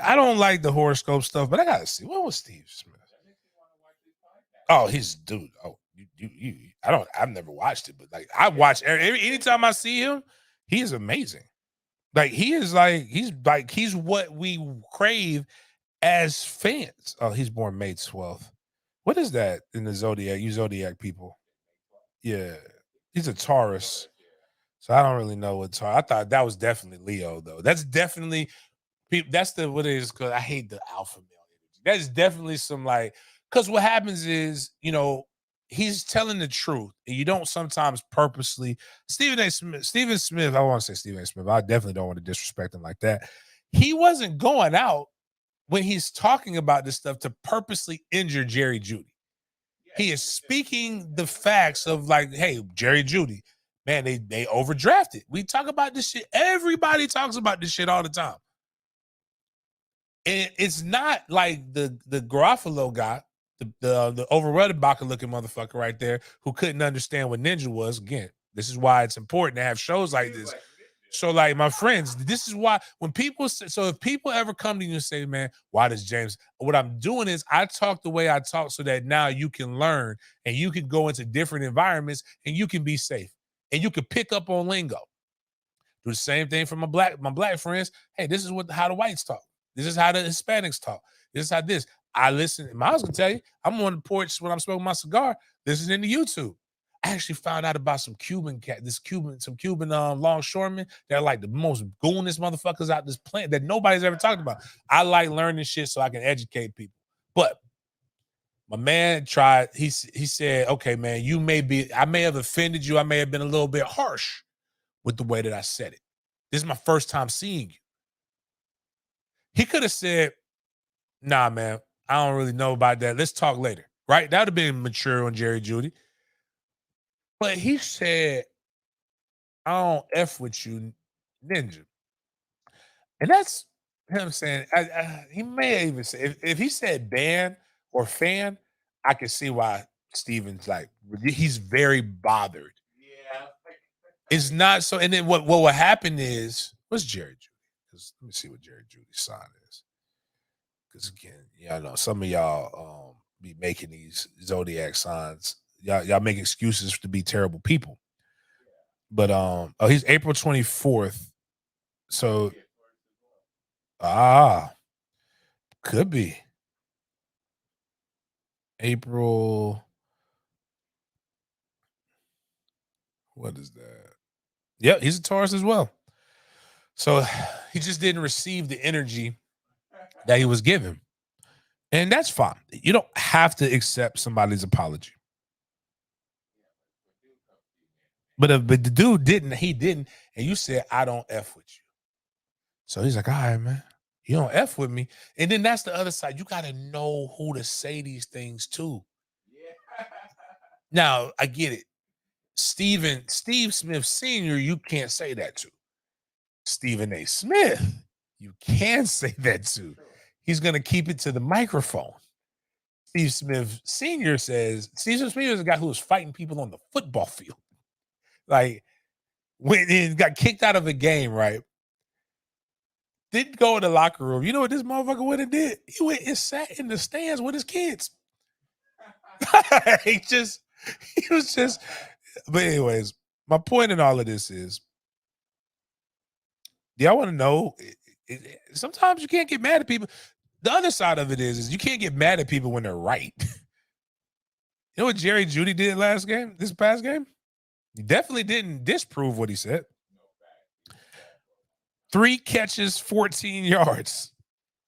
I don't like the horoscope stuff, but I gotta see. What was Steve Smith? Oh, he's dude. Oh, I've never watched it, but like I watch anytime I see him, he is amazing. Like he's what we crave as fans. Oh, he's born May 12th. What is that in the zodiac? You zodiac people. Yeah. He's a Taurus. So I don't really know what Taurus. I thought that was definitely Leo, though. That's definitely that's what it is, because I hate the alpha male energy. That's definitely some because what happens is, he's telling the truth. And you don't sometimes purposely. Stephen Smith, I want to say Stephen A. Smith. I definitely don't want to disrespect him like that. He wasn't going out when he's talking about this stuff to purposely injure Jerry Judy. He is speaking the facts of hey, Jerry Judy, man, they overdrafted. We talk about this shit. Everybody talks about this shit all the time. And it's not like the Garofalo guy, the over-Ruddenbacher looking motherfucker right there who couldn't understand what ninja was. Again, this is why it's important to have shows like this. So, my friends, this is why when people say, so if people ever come to you and say, man, why does James, what I'm doing is I talk the way I talk so that now you can learn and you can go into different environments and you can be safe and you can pick up on lingo. Do the same thing for my black friends. Hey, this is how the whites talk. This is how the Hispanics talk. This is how this. I listen. Miles can tell you, I'm on the porch when I'm smoking my cigar, listening to YouTube. I actually found out about some Cuban longshoremen. They're like the most goonest motherfuckers out this planet that nobody's ever talked about. I like learning shit so I can educate people. But my man tried. He said, "Okay, man, I may have offended you. I may have been a little bit harsh with the way that I said it. This is my first time seeing you." He could have said, "Nah, man, I don't really know about that. Let's talk later." Right? That would have been mature on Jerry Judy. But he said, "I don't F with you, ninja." And that's him saying, he may even say, if he said ban or fan, I can see why Steven's he's very bothered. Yeah. It's not so. And then what will happen is, what's Jerry Judy? Let me see what Jerry Judy's sign is. Because again, I know some of y'all be making these zodiac signs. Y'all make excuses to be terrible people. But he's April 24th. So could be April. What is that? Yep, he's a Taurus as well. So he just didn't receive the energy that he was given. And that's fine. You don't have to accept somebody's apology. But the dude didn't. He didn't. And you said, I don't F with you. So he's like, all right, man. You don't F with me. And then that's the other side. You got to know who to say these things to. Yeah. Now, I get it. Steve Smith Sr., you can't say that to. Stephen A. Smith, you can say that to. He's going to keep it to the microphone. Steve Smith Sr. says, Steve Smith is a guy who was fighting people on the football field. When he got kicked out of a game, right? Didn't go in the locker room. You know what this motherfucker would have did? He went and sat in the stands with his kids. He was just, but anyways, my point in all of this is, do y'all want to know? Sometimes you can't get mad at people. The other side of it is you can't get mad at people when they're right. You know what Jerry Judy did this past game? He definitely didn't disprove what he said. 3 catches, 14 yards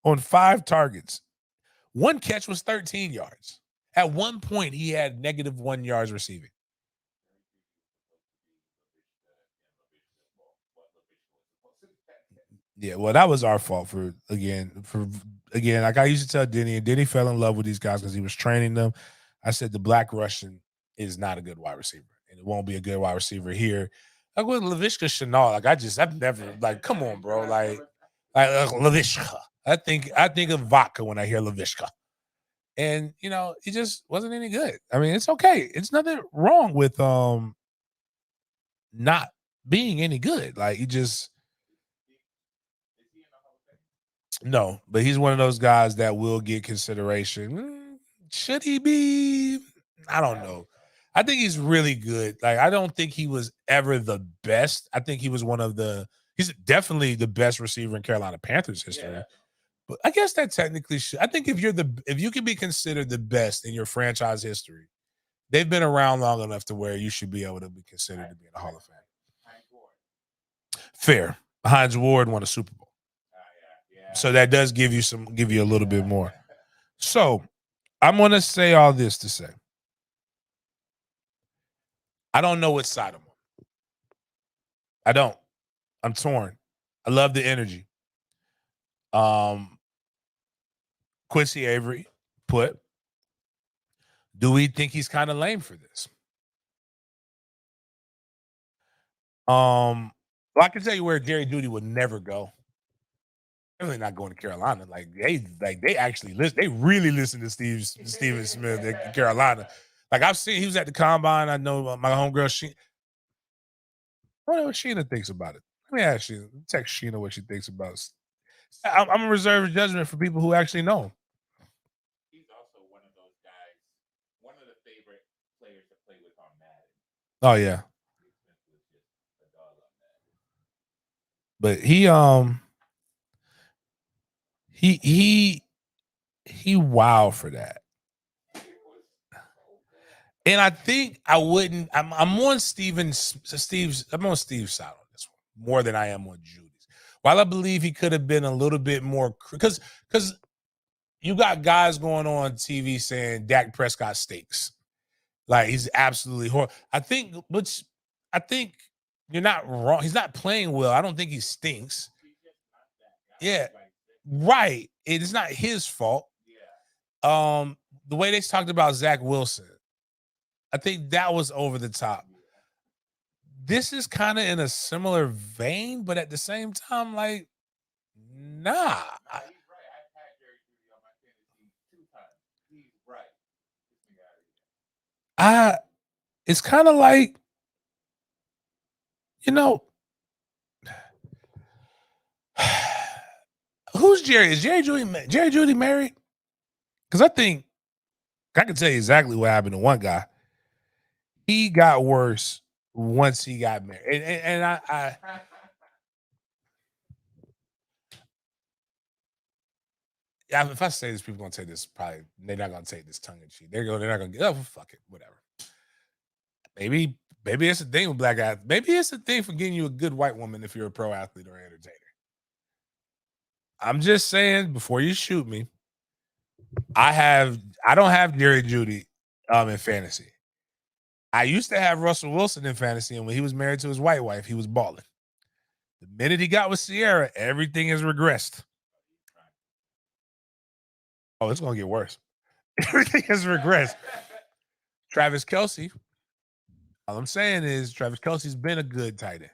on 5 targets. 1 catch was 13 yards. At one point, he had -1 yards receiving. Yeah, well, that was our fault for again. Like I used to tell Denny, and Denny fell in love with these guys because he was training them. I said the Black Russian is not a good wide receiver, and it won't be a good wide receiver here. Like with Laviska Shenault, I've never come on, bro, like Laviska. I think of vodka when I hear Laviska, and it just wasn't any good. I mean, it's okay. It's nothing wrong with not being any good. Like you just. No, but he's one of those guys that will get consideration. Should he be? I don't know. I think he's really good. Like, I don't think he was ever the best. I think he was he's definitely the best receiver in Carolina Panthers history. Yeah. But I guess that technically I think if you can be considered the best in your franchise history, they've been around long enough to where you should be able to be considered to be in the Hall of Fame. Fair. Hines Ward won a Super Bowl. So that does give you a little bit more. So I'm going to say all this to say, I don't know which side I'm on. I don't. I'm torn. I love the energy. Quincy Avery put, do we think he's kind of lame for this? Well, I can tell you where Jerry Judy would never go. Definitely not going to Carolina. They actually listen. They really listen to Stephen Smith at Carolina. Like I've seen, he was at the combine. I know my homegirl. I wonder what Sheena thinks about it. Let me ask you. Text Sheena what she thinks about it. I'm gonna reserve judgment for people who actually know him. He's also one of those guys. One of the favorite players to play with on Madden. Oh yeah. But he wow for that. And I think I wouldn't. I'm on Steve's side on this one more than I am on Judy's. While I believe he could have been a little bit more, because you got guys going on TV saying Dak Prescott stinks, like he's absolutely horrible. I think you're not wrong. He's not playing well. I don't think he stinks. Yeah, right. It's not his fault. The way they talked about Zach Wilson, I think that was over the top. This is kind of in a similar vein, but at the same time, like, nah. It's kind of like, who's Jerry? Is Jerry Judy married? Because I think I can tell you exactly what happened to one guy. He got worse once he got married, and I if I say this, people are gonna take this. Probably they're not gonna take this tongue in cheek. They're not gonna get. Oh, fuck it, whatever. Maybe it's a thing with black guys. Maybe it's a thing for getting you a good white woman if you're a pro athlete or entertainer. I'm just saying, before you shoot me, I don't have Jerry Judy in fantasy. I used to have Russell Wilson in fantasy, and when he was married to his white wife, he was balling. The minute he got with Sierra, everything has regressed. Oh, it's gonna get worse. Everything has regressed. Travis Kelce. All I'm saying is Travis Kelce's been a good tight end.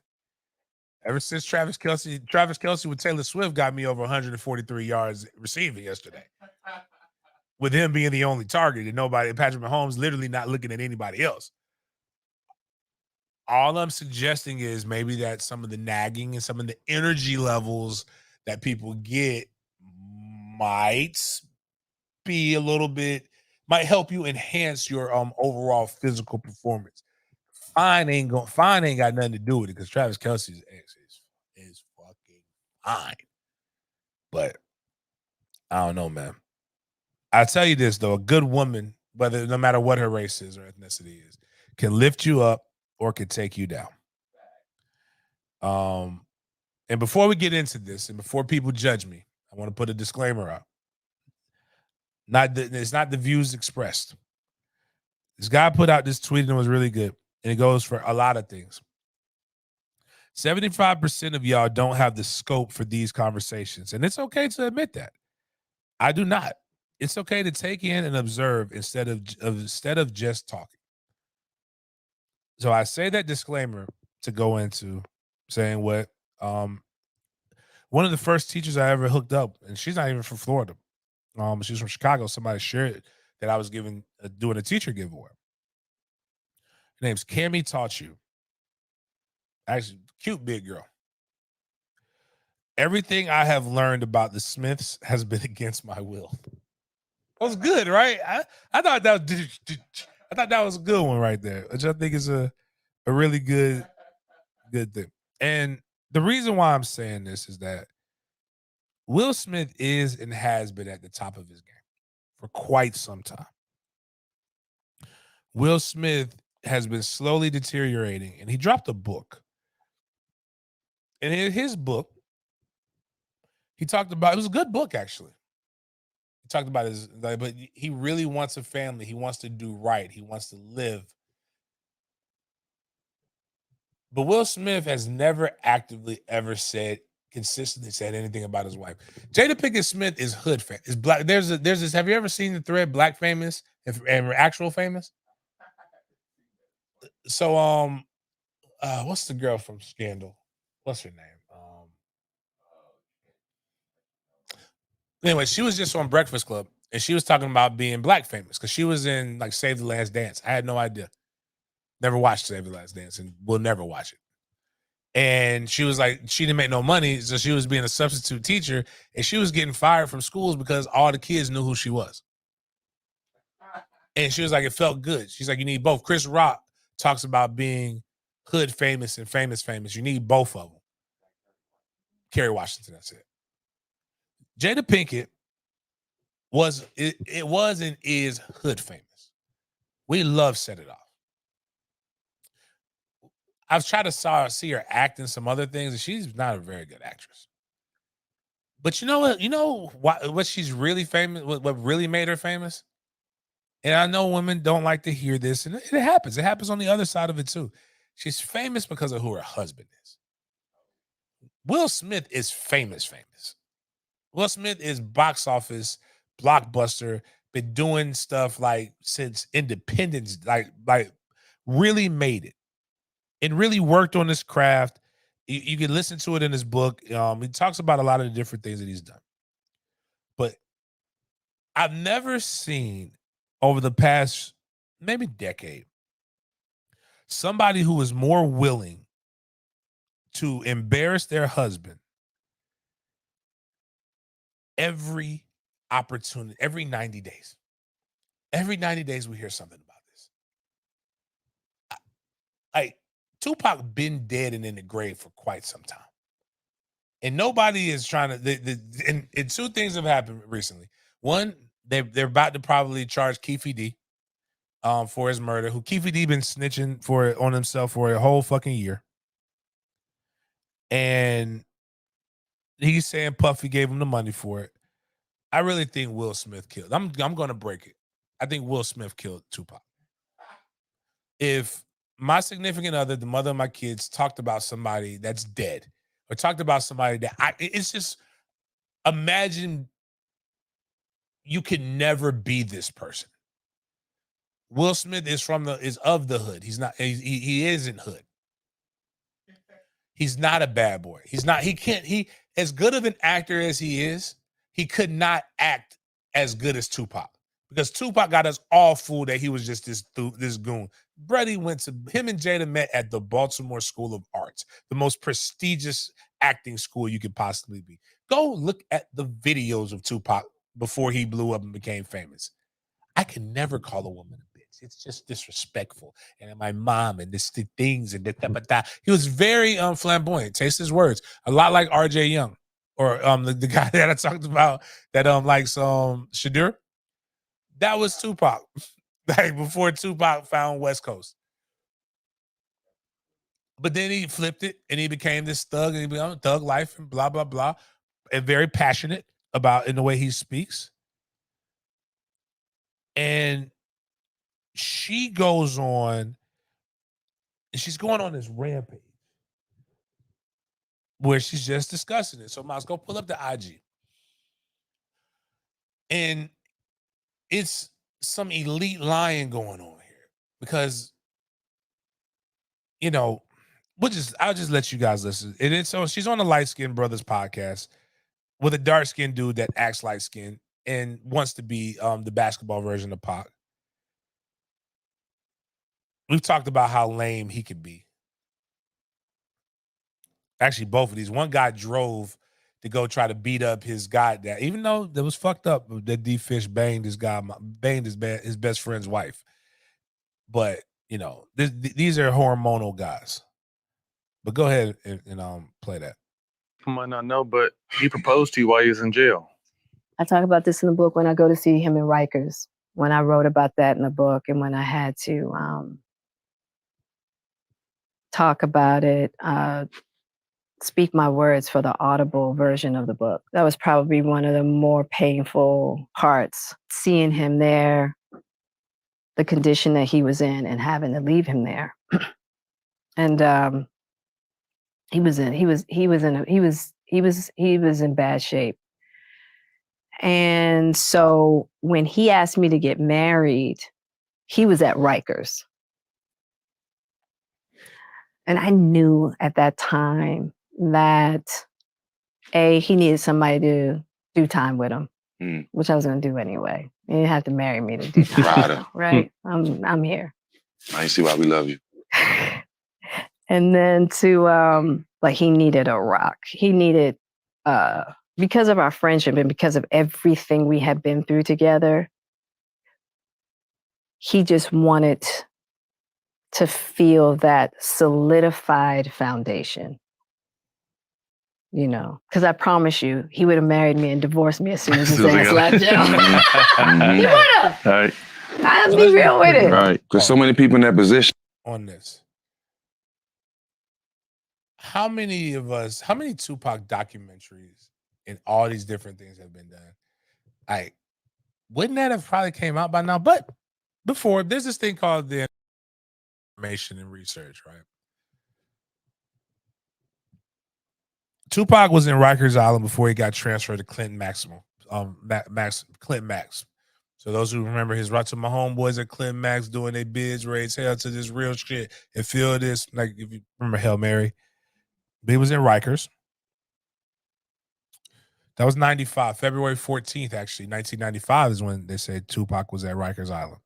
Ever since Travis Kelce with Taylor Swift got me over 143 yards receiving yesterday. With him being the only target and Patrick Mahomes literally not looking at anybody else. All I'm suggesting is maybe that some of the nagging and some of the energy levels that people get might be a little bit, might help you enhance your overall physical performance. Fine ain't got nothing to do with it because Travis Kelce's ex is fucking fine. But I don't know, man. I'll tell you this though, a good woman, no matter what her race is or ethnicity is, can lift you up or can take you down. And before we get into this, and before people judge me, I want to put a disclaimer out. It's not the views expressed. This guy put out this tweet and it was really good. And it goes for a lot of things. 75% of y'all don't have the scope for these conversations. And it's okay to admit that. I do not. It's okay to take in and observe instead of just talking. So I say that disclaimer to go into saying what one of the first teachers I ever hooked up, and she's not even from Florida. She's from Chicago. Somebody shared that I was doing a teacher giveaway. Her name's Cammie Taught You. Actually, cute big girl. Everything I have learned about the Smiths has been against my will. That was good, right? I thought that was a good one right there, which I think is a really good thing. And the reason why I'm saying this is that Will Smith is and has been at the top of his game for quite some time. Will Smith has been slowly deteriorating, and he dropped a book. And in his book, he talked about, it was a good book, actually. He talked about but he really wants a family. He wants to do right. He wants to live. But Will Smith has never actively ever consistently said anything about his wife. Jada Pinkett Smith is hood fan. Is black. There's this. Have you ever seen the thread Black Famous and Actual Famous? So what's the girl from Scandal? What's her name? Anyway, she was just on Breakfast Club and she was talking about being black famous because she was in like Save the Last Dance. I had no idea. Never watched Save the Last Dance and will never watch it. And she was like, she didn't make no money, so she was being a substitute teacher, and she was getting fired from schools because all the kids knew who she was. And she was like, it felt good. She's like, you need both. Chris Rock talks about being hood famous and famous. You need both of them. Kerry Washington, that's it. Jada Pinkett was and is hood famous. We love Set It Off. I've tried to see her act in some other things, and she's not a very good actress. But you know what? You know what she's really famous, what really made her famous? And I know women don't like to hear this, and it happens. It happens on the other side of it too. She's famous because of who her husband is. Will Smith is famous. Will Smith is box office, blockbuster, been doing stuff like since Independence, like really made it and really worked on this craft. You can listen to it in his book. He talks about a lot of the different things that he's done. But I've never seen over the past maybe decade somebody who is more willing to embarrass their husband every opportunity, every 90 days. Every 90 days we hear something about this. Like Tupac been dead and in the grave for quite some time. And nobody is trying to, and two things have happened recently. One, they're about to probably charge Keefe D for his murder, who Keefe D been snitching on himself for a whole fucking year. And he's saying Puffy gave him the money for it. I really think Will Smith killed. I'm going to break it. I think Will Smith killed Tupac. If my significant other, the mother of my kids, talked about somebody that's dead or talked about somebody that it's just, imagine you can never be this person. Will Smith is of the hood. He's not, he isn't hood. He's not a bad boy. He as good of an actor as he is, he could not act as good as Tupac because Tupac got us all fooled that he was just this goon. Brady him and Jada met at the Baltimore School of Arts, the most prestigious acting school you could possibly be. Go look at the videos of Tupac before he blew up and became famous. I can never call a woman a bitch. It's just disrespectful. And my mom and the things and that. He was very flamboyant. Taste his words. A lot like RJ Young or the guy that I talked about that likes Shadur. That was Tupac. Like before Tupac found West Coast. But then he flipped it and he became this thug and he became thug life and blah, blah, blah. And very passionate about in the way he speaks. And she goes on, and she's going on this rampage where she's just discussing it. So Miles, go pull up the IG. And it's some elite lying going on here because, you know, I'll just let you guys listen. And it's so she's on the Light Skin Brothers podcast with a dark skinned dude that acts light skin and wants to be the basketball version of Pac. We've talked about how lame he could be. Actually, both of these. One guy drove to go try to beat up his guy that, even though that was fucked up, that D Fish banged his best friend's wife. But you know, these are hormonal guys. But go ahead and play that. You might not know, but he proposed to you while he was in jail. I talk about this in the book when I go to see him in Rikers, when I wrote about that in the book, and when I had to talk about it, speak my words for the audible version of the book. That was probably one of the more painful parts, seeing him there, the condition that he was in, and having to leave him there. And he was in bad shape. And so when he asked me to get married, he was at Rikers. And I knew at that time that he needed somebody to do time with him, which I was going to do anyway. You didn't have to marry me to do time, right? I'm here. I see why we love you. And then he needed a rock. He needed, because of our friendship and because of everything we had been through together, he just wanted to feel that solidified foundation. You know, because I promise you, he would have married me and divorced me as soon as his ass left jail. He would have. Right. I'll be real with it. Right. There's so many people in that position. On this. How many Tupac documentaries and all these different things have been done? Wouldn't that have probably came out by now? But before, there's this thing called the information and research, right? Tupac was in Rikers Island before he got transferred to Clinton Maximum. Clinton Max. So those who remember his right to my homeboys at Clinton Max doing their bids, raise hell to this real shit and feel this, like if you remember Hail Mary. But he was in Rikers. That was 95, February 14th, actually. 1995 is when they said Tupac was at Rikers Island.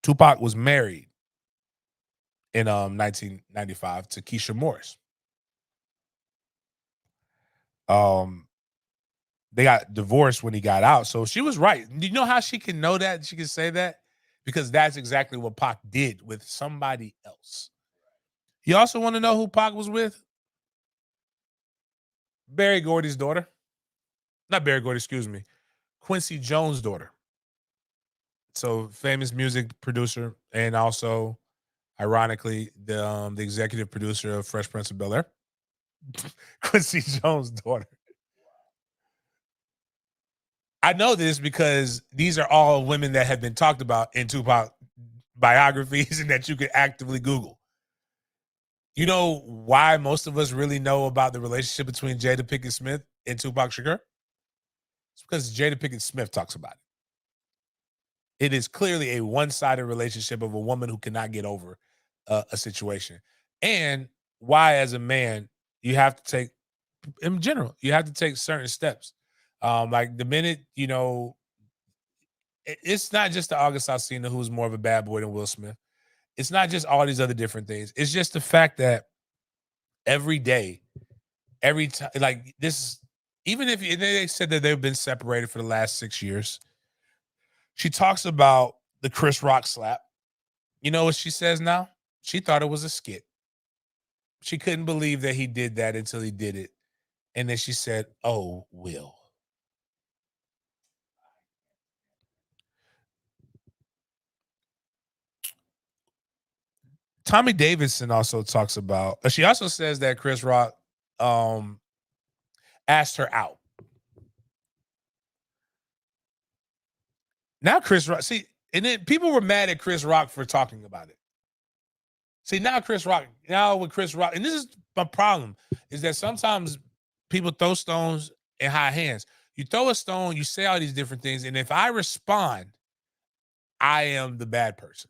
Tupac was married in 1995 to Keisha Morris. They got divorced when he got out. So she was right. Do you know how she can know that? She can say that? Because that's exactly what Pac did with somebody else. You also want to know who Pac was with? Barry Gordy's daughter. Not Barry Gordy, excuse me. Quincy Jones' daughter. So famous music producer and also, ironically, the executive producer of Fresh Prince of Bel-Air. Quincy Jones' daughter. I know this because these are all women that have been talked about in Tupac biographies and that you can actively Google. You know why most of us really know about the relationship between Jada Pinkett Smith and Tupac Shakur? It's because Jada Pinkett Smith talks about it. It is clearly a one-sided relationship of a woman who cannot get over a situation. And why, as a man, you have to take, in general, you have to take certain steps. Like the minute, you know, it's not just the August Alsina who's more of a bad boy than Will Smith. It's not just all these other different things. It's just the fact that every day, every time, like this, even if they said that they've been separated for the last 6 years, she talks about the Chris Rock slap. You know what she says now? She thought it was a skit. She couldn't believe that he did that until he did it. And then she said, "Oh, Will." Tommy Davidson also talks about, she also says that Chris Rock asked her out. Now Chris Rock, see, and then people were mad at Chris Rock for talking about it. See, now with Chris Rock, and this is my problem, is that sometimes people throw stones in high hands. You throw a stone, you say all these different things, and if I respond, I am the bad person.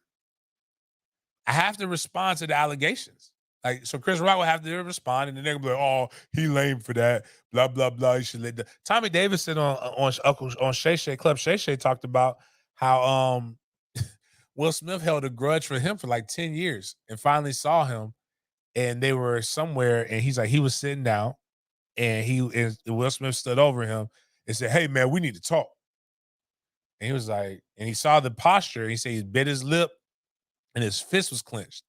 I have to respond to the allegations. Like, so Chris Rock will have to respond, and then they'll be like, "Oh, he lame for that." Blah blah blah. You should let the Tommy Davidson on Shay Shay Club Shay Shay talked about how Will Smith held a grudge for him for like 10 years, and finally saw him, and they were somewhere, and he's like, he was sitting down, and Will Smith stood over him and said, "Hey man, we need to talk." And he was like, and he saw the posture. He said he bit his lip, and his fist was clenched.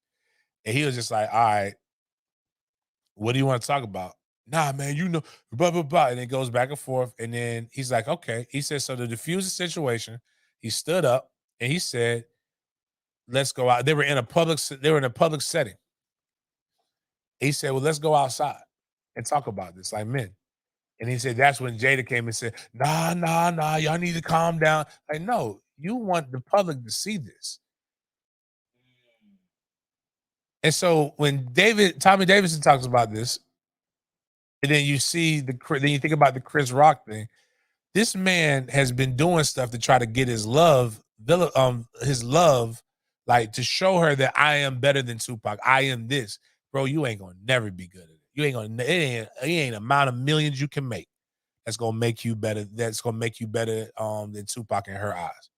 And he was just like, "All right, what do you want to talk about?" "Nah, man, you know, blah, blah, blah." And it goes back and forth. And then he's like, "Okay." He said, so to diffuse the situation, he stood up and he said, "Let's go out." They were in a public setting. He said, "Well, let's go outside and talk about this like men." And he said, that's when Jada came and said, nah, y'all need to calm down. Like, no, you want the public to see this. And so when Tommy Davidson talks about this, and then you see then you think about the Chris Rock thing. This man has been doing stuff to try to get his love, like to show her that I am better than Tupac. I am this, bro. You ain't gonna never be good at it. You ain't gonna. It ain't amount of millions you can make that's gonna make you better. That's gonna make you better than Tupac in her eyes.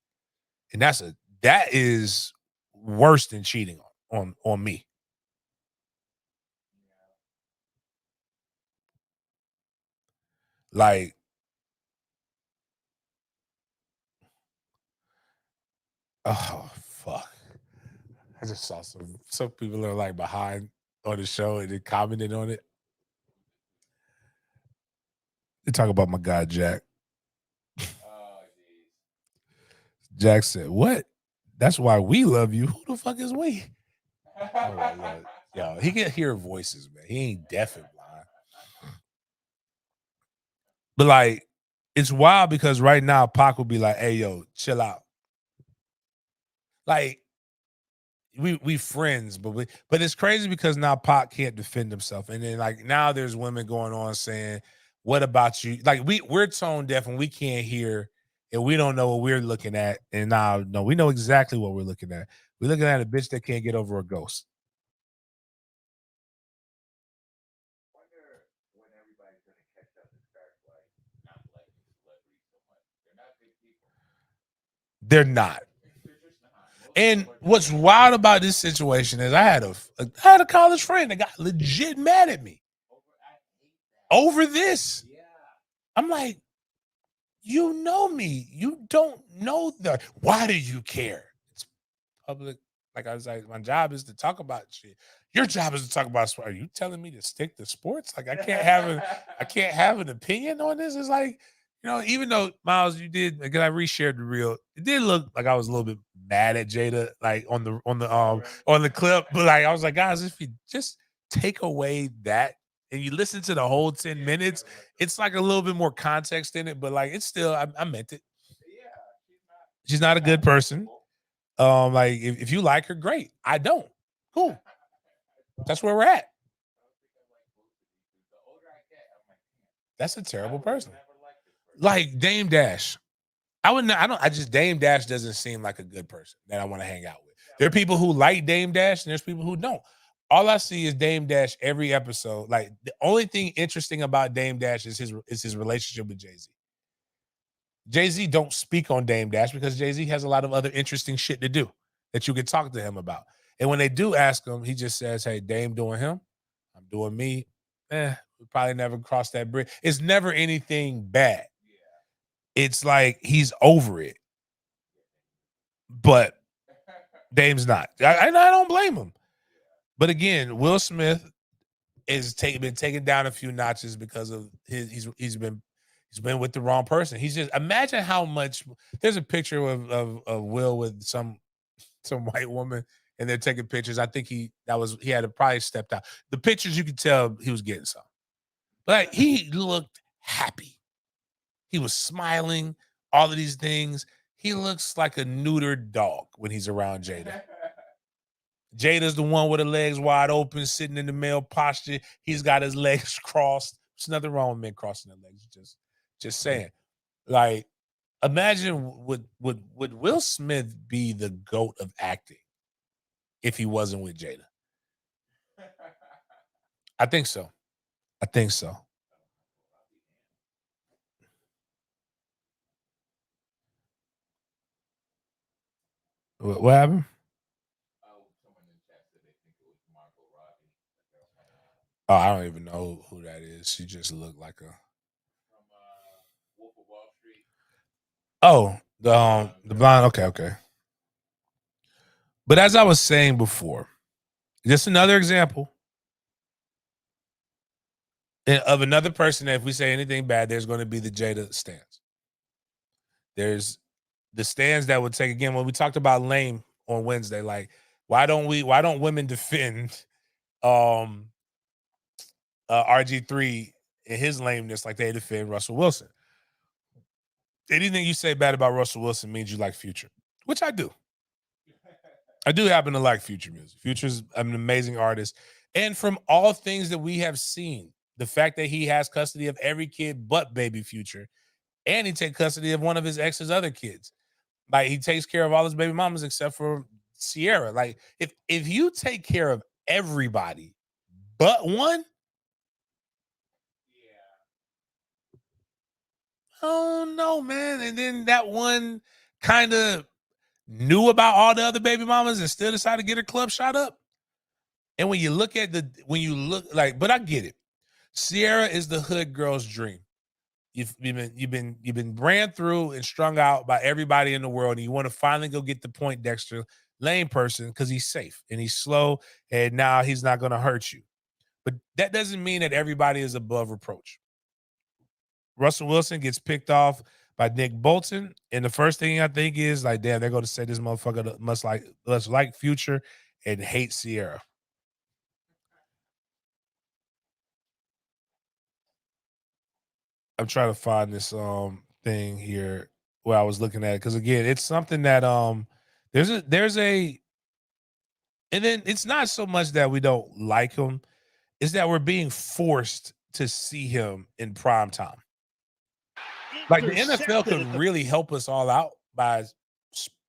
And that is worse than cheating on me. Like, oh fuck. I just saw some people are like behind on the show and they commented on it. They talk about my guy Jack. Jack said, "What? That's why we love you." Who the fuck is we? I'm like, yo, he can hear voices, man. He ain't deaf and blind. But like, it's wild because right now Pac will be like, "Hey, yo, chill out." Like, we friends, but it's crazy because now Pac can't defend himself, and then like now there's women going on saying, "What about you?" Like we're tone deaf and we can't hear, and we don't know what we're looking at. And now, no, we know exactly what we're looking at. We're looking at a bitch that can't get over a ghost. They're not. And what's wild about this situation is I had a college friend that got legit mad at me over this. I'm like, you know me. You don't know why do you care? It's public. Like I was like, my job is to talk about shit. Your job is to talk about sport. Are you telling me to stick to sports? Like I can't have an opinion on this. It's like, even though Miles, you did, because I reshared the reel, it did look like I was a little bit mad at Jada, like on the clip. But like I was like, guys, if you just take away that and you listen to the whole 10 minutes, it's like a little bit more context in it. But like it's still, I meant it. She's not a good person. Like if you like her, great. I don't. Cool. That's where we're at. That's a terrible person. Like Dame Dash. Dame Dash doesn't seem like a good person that I want to hang out with. There are people who like Dame Dash and there's people who don't. All I see is Dame Dash every episode. Like the only thing interesting about Dame Dash is his relationship with Jay-Z. Jay-Z don't speak on Dame Dash because Jay-Z has a lot of other interesting shit to do that you can talk to him about. And when they do ask him, he just says, "Hey, Dame doing him, I'm doing me. We probably never cross that bridge." It's never anything bad. It's like he's over it. But Dame's not. I don't blame him. But again, Will Smith is been taken down a few notches because of he's been with the wrong person. He's just imagine how much. There's a picture of Will with some white woman, and they're taking pictures. I think he had probably stepped out. The pictures you could tell he was getting some, but like, he looked happy. He was smiling. All of these things. He looks like a neutered dog when he's around Jada. Jada's the one with her legs wide open, sitting in the male posture. He's got his legs crossed. There's nothing wrong with men crossing their legs. Just saying. Like, imagine would Will Smith be the GOAT of acting if he wasn't with Jada? I think so. I think so. What happened? Oh, I don't even know who that is. She just looked like a. Oh, the blonde. Okay. But as I was saying before, just another example of another person that if we say anything bad, there's going to be the Jada stands. There's the stands that would take, again, when we talked about lame on Wednesday, like why don't women defend RG3 in his lameness like they defend Russell Wilson? Anything you say bad about Russell Wilson means you like Future, which I do. I do happen to like Future music. Future's an amazing artist. And from all things that we have seen, the fact that he has custody of every kid but baby Future, and he takes custody of one of his ex's other kids. Like, he takes care of all his baby mamas except for Sierra. Like, if you take care of everybody but one, oh no, man. And then that one kind of knew about all the other baby mamas and still decided to get her club shot up. And when you look like, but I get it. Sierra is the hood girl's dream. You've been ran through and strung out by everybody in the world, and you want to finally go get the Poindexter lane person because he's safe and he's slow, and now he's not going to hurt you. But that doesn't mean that everybody is above reproach. Russell Wilson gets picked off by Nick Bolton, and the first thing I think is like, damn, they're going to say this motherfucker must like Future and hate Sierra. I'm trying to find this thing here where I was looking at it, because again, it's something that there's a and then it's not so much that we don't like him, it's that we're being forced to see him in prime time. Like, the NFL could really help us all out by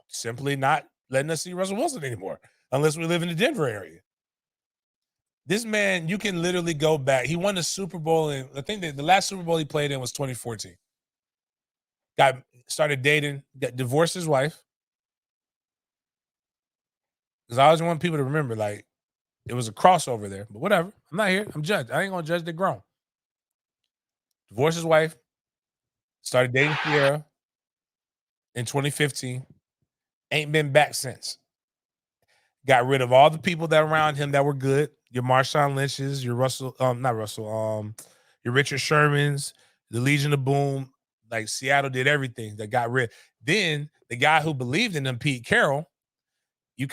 simply not letting us see Russell Wilson anymore, unless we live in the Denver area. This man, you can literally go back. He won the Super Bowl, and I think that the last Super Bowl he played in was 2014. Started dating, divorced his wife. Because I always want people to remember, like, it was a crossover there. But whatever. I'm not here. I'm judged. I ain't going to judge the grown. Divorced his wife. Started dating Sierra in 2015. Ain't been back since. Got rid of all the people that around him that were good. Your Marshawn Lynch's, your your Richard Sherman's, the Legion of Boom. Like, Seattle did everything that got rid. Then the guy who believed in them, Pete Carroll, you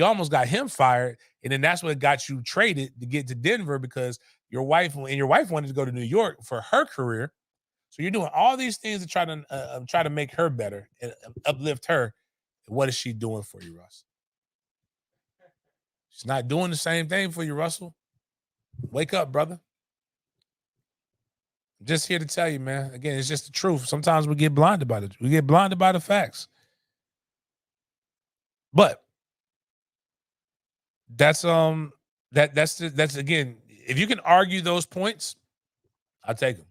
almost got him fired, and then that's what got you traded to get to Denver, because your wife wanted to go to New York for her career. So you're doing all these things to try to make her better and uplift her. What is she doing for you, Russ? She's not doing the same thing for you, Russell. Wake up, brother. I'm just here to tell you, man. Again, it's just the truth. Sometimes we get blinded by it. We get blinded by the facts. But that's again, if you can argue those points, I'll take them.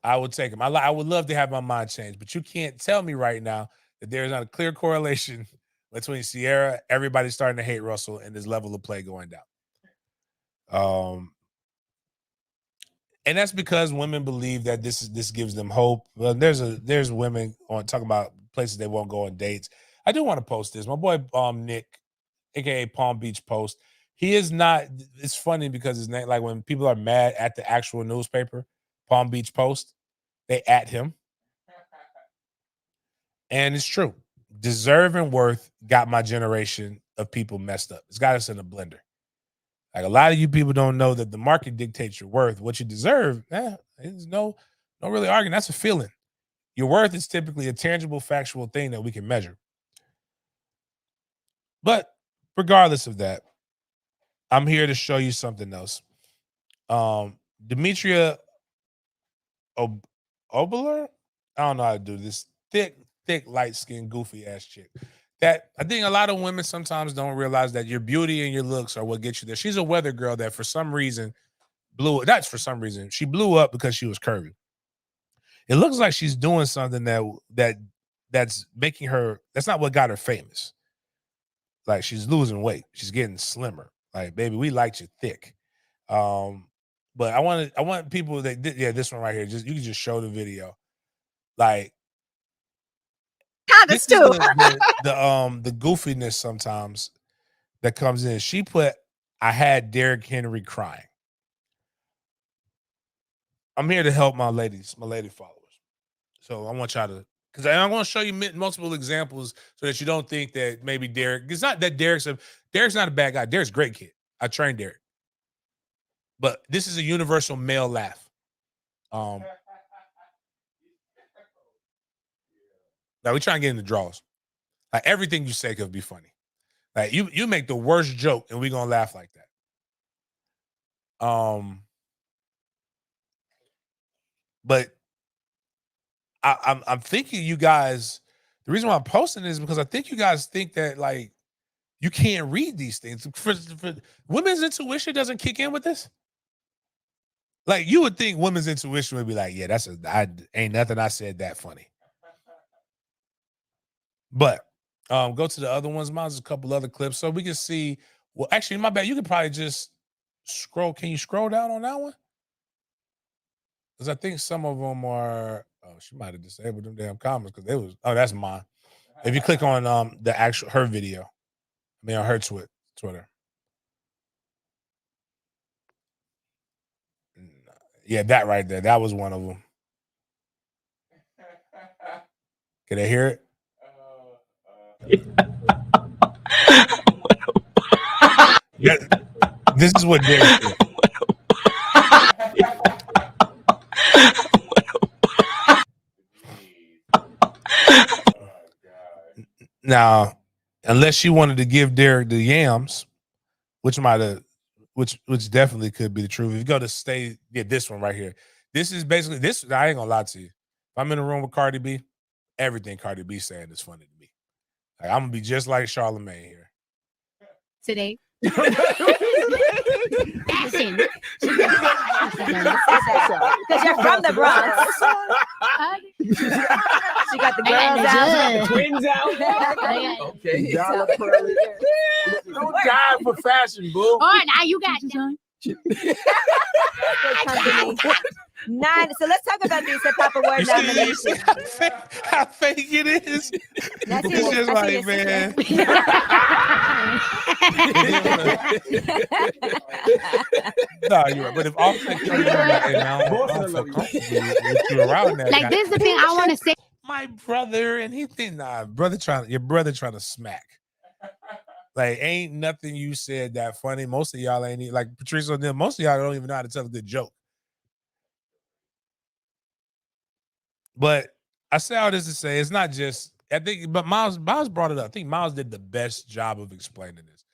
I would take them. I would love to have my mind changed, but you can't tell me right now that there's not a clear correlation between Sierra, everybody starting to hate Russell, and his level of play going down. And that's because women believe that this gives them hope. Well, there's women on talking about places they won't go on dates. I do want to post this. My boy Nick, aka Palm Beach Post. He is not. It's funny because his name, like when people are mad at the actual newspaper, Palm Beach Post, they at him, and it's true. Deserve and worth got my generation of people messed up. It's got us in a blender. Like, a lot of you people don't know that the market dictates your worth. What you deserve, there's no really arguing. That's a feeling. Your worth is typically a tangible, factual thing that we can measure. But regardless of that, I'm here to show you something else. Demetria Obeler, I don't know how to do this. Thick, light-skinned, goofy-ass chick. That I think a lot of women sometimes don't realize that your beauty and your looks are what get you there. She's a weather girl that for some reason she blew up because she was curvy. It looks like she's doing something that's making her, that's not what got her famous. Like she's losing weight. She's getting slimmer. Like, baby, we liked you thick. But I want people that this one right here. You can just show the video. Like this is the goofiness sometimes that comes in. She put, I had Derrick Henry crying. I'm here to help my lady followers. So I want y'all to, because I'm going to show you multiple examples so that you don't think that maybe Derrick, it's not that Derrick's not a bad guy. Derrick's a great kid. I trained Derrick. But this is a universal male laugh. Now we try and get in the draws. Like everything you say could be funny. Like you make the worst joke and we're gonna laugh like that. But I'm thinking you guys, the reason why I'm posting this is because I think you guys think that like you can't read these things. For women's intuition doesn't kick in with this. Like you would think women's intuition would be like, yeah, ain't nothing I said that funny. But go to the other ones. Mine's a couple other clips so we can see. Well, actually, my bad. You could probably just scroll. Can you scroll down on that one? Because I think some of them are. Oh, she might have disabled them damn comments because it was. Oh, that's mine. If you click on the actual her video, I mean on her Twitter. Yeah, that right there. That was one of them. Can they hear it? Yeah, this is what Derrick did. Now, unless she wanted to give Derrick the yams, which definitely could be the truth. If you go to this one right here. This is basically this. I ain't gonna lie to you. If I'm in a room with Cardi B, everything Cardi B saying is funny to me. Like, I'm gonna be just like Charlamagne here. Today. Fashion. Because you're from the Bronx. She got the girls out. Twins out. Okay. Don't die for fashion, boo. All right, now you got Nine. So let's talk about these hip hop award nominations. How fake it is. It's just like, man. No, you're right. But if all I don't feel comfortable with you around that. Like, this is the thing I want to say. My brother, and he think, your brother trying to smack. Like, ain't nothing you said that funny. Most of y'all ain't like Patrice and them. Most of y'all don't even know how to tell a good joke. But I say all this to say it's not just, I think, but Miles brought it up. I think Miles did the best job of explaining this.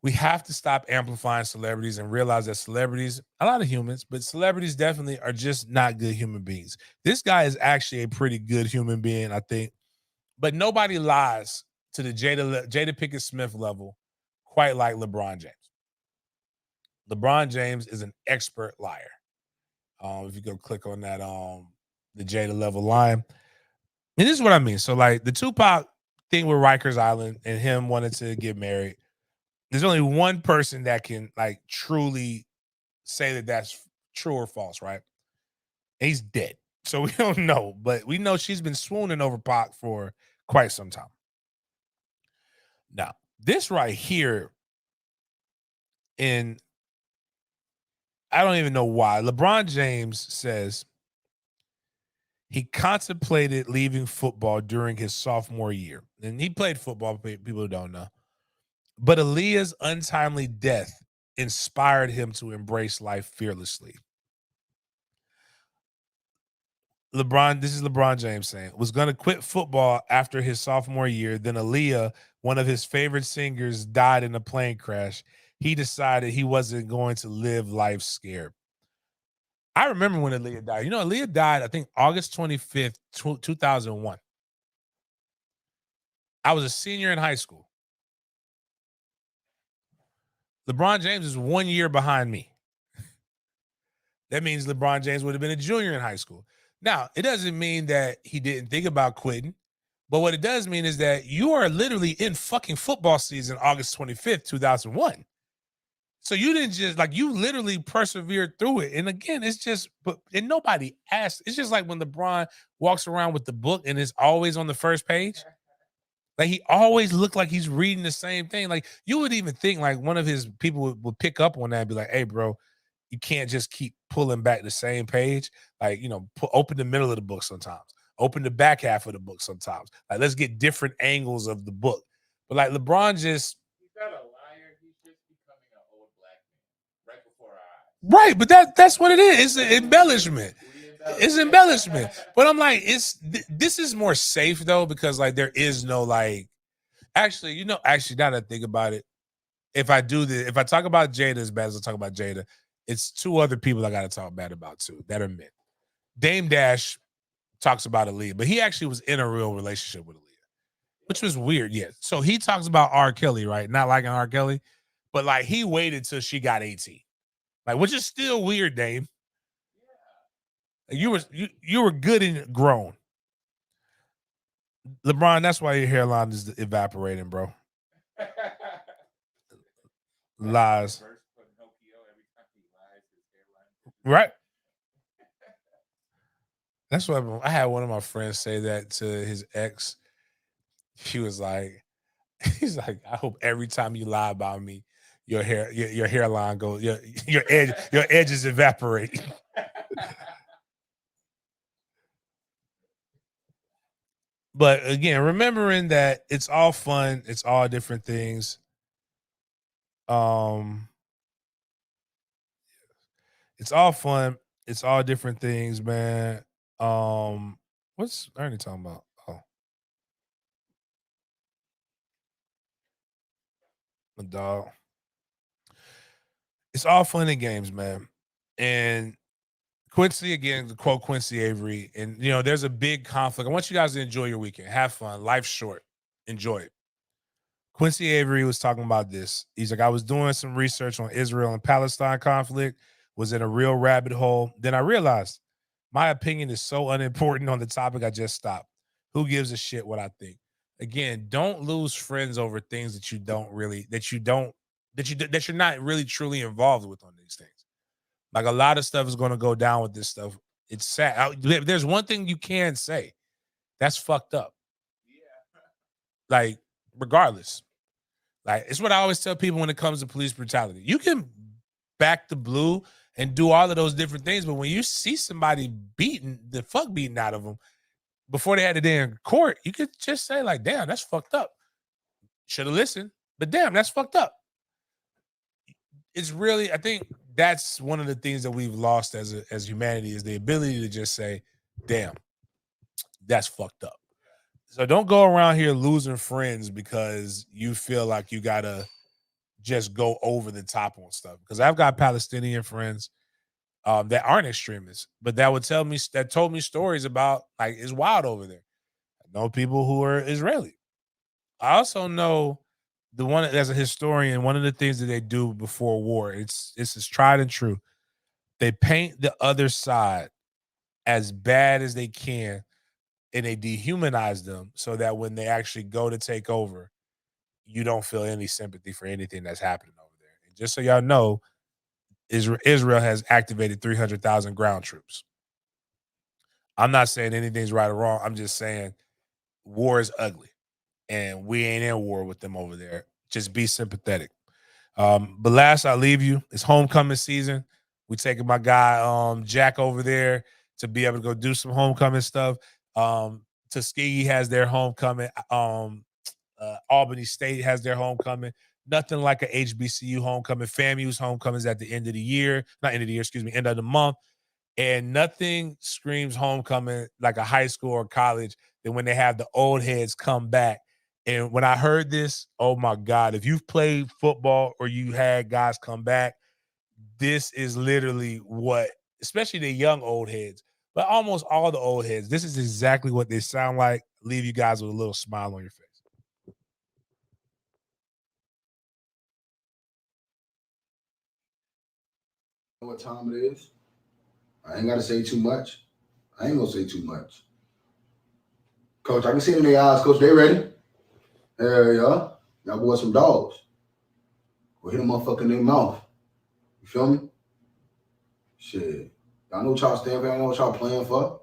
We have to stop amplifying celebrities and realize that celebrities, a lot of humans, but celebrities definitely are just not good human beings. This guy is actually a pretty good human being, I think. But nobody lies to the Jada Pinkett Smith level quite like LeBron James. LeBron James is an expert liar. If you go click on that the Jada level line. And this is what I mean. So like the Tupac thing with Rikers Island and him wanting to get married, there's only one person that can like truly say that that's true or false, right? And he's dead. So we don't know, but we know she's been swooning over Pac for quite some time. Now, this right here, I don't even know why. LeBron James says he contemplated leaving football during his sophomore year. And he played football, people who don't know. But Aaliyah's untimely death inspired him to embrace life fearlessly. This is LeBron James saying, was going to quit football after his sophomore year. Then Aaliyah, one of his favorite singers, died in a plane crash. He decided he wasn't going to live life scared. I remember when Aaliyah died. You know, Aaliyah died, I think, August 25th, 2001. I was a senior in high school. LeBron James is 1 year behind me. That means LeBron James would have been a junior in high school. Now, it doesn't mean that he didn't think about quitting, but what it does mean is that you are literally in fucking football season August 25th, 2001. So you didn't just, like, you literally persevered through it. And again, it's just, and nobody asked. It's just like when LeBron walks around with the book and it's always on the first page. Like, he always looked like he's reading the same thing. Like, you would even think like one of his people would pick up on that and be like, hey, bro, you can't just keep pulling back the same page. Like, you know, open the middle of the book sometimes. Open the back half of the book sometimes. Like, let's get different angles of the book. But like LeBron just, he's not a liar. He's just becoming an old black man right before our eyes. right, but that's what it is. It's an embellishment. It's embellishment. But I'm like, this is more safe though, because like there is no like, actually, now that I think about it, if I talk about Jada as bad as I talk about Jada, it's two other people I got to talk bad about too that are men. Dame Dash talks about Aaliyah, but he actually was in a real relationship with Aaliyah, which was weird. Yeah. So he talks about R. Kelly, right? Not liking R. Kelly, but like he waited till she got 18, like, which is still weird, Dame. You were good and grown. LeBron, that's why your hairline is evaporating, bro. Lies. Right. That's what I had one of my friends say that to his ex. He was like, he's like, I hope every time you lie about me, your hairline goes, your edges evaporate. But again, remembering that it's all fun, it's all different things. It's all fun, it's all different things, man. What's Ernie talking about? Oh, my dog. It's all fun and games, man. And Quincy, again, to quote Quincy Avery, and you know, there's a big conflict. I want you guys to enjoy your weekend. Have fun. Life's short. Enjoy it. Quincy Avery was talking about this. He's like, I was doing some research on Israel and Palestine conflict, was in a real rabbit hole. Then I realized my opinion is so unimportant on the topic, I just stopped. Who gives a shit what I think? Again, don't lose friends over things that you're not really truly involved with on these things. Like, a lot of stuff is going to go down with this stuff. It's sad. There's one thing you can say. That's fucked up. Like, regardless. Like, it's what I always tell people when it comes to police brutality. You can back the blue and do all of those different things, but when you see somebody beaten out of them before they had it in court, you could just say like, damn, that's fucked up. Should have listened, but damn, that's fucked up. It's really, I think that's one of the things that we've lost as humanity, is the ability to just say, damn, that's fucked up. So don't go around here losing friends because you feel like you gotta just go over the top on stuff. Because I've got Palestinian friends that aren't extremists, but that told me stories about, like, it's wild over there. I know people who are Israeli. I also know as a historian, one of the things that they do before war, it's tried and true. They paint the other side as bad as they can, and they dehumanize them so that when they actually go to take over, you don't feel any sympathy for anything that's happening over there. And just so y'all know, Israel has activated 300,000 ground troops. I'm not saying anything's right or wrong. I'm just saying war is ugly, and we ain't in war with them over there. Just be sympathetic. But last I leave you, it's homecoming season. We taking my guy Jack over there to be able to go do some homecoming stuff. Tuskegee has their homecoming. Albany State has their homecoming. Nothing like a HBCU homecoming. FAMU's homecoming is at the end of the year. Not end of the year, excuse me, end of the month. And nothing screams homecoming like a high school or college than when they have the old heads come back. And when I heard this, oh my God, if you've played football or you had guys come back, this is literally what, especially the young old heads, but almost all the old heads, this is exactly what they sound like. Leave you guys with a little smile on your face. What time it is? I ain't got to say too much. I ain't going to say too much. Coach, I can see in their eyes, Coach, they ready. There you are. Y'all boys some dogs. Go hit a motherfucker in their mouth. You feel me? Shit. Y'all know what y'all stand for. Y'all know what y'all playing for.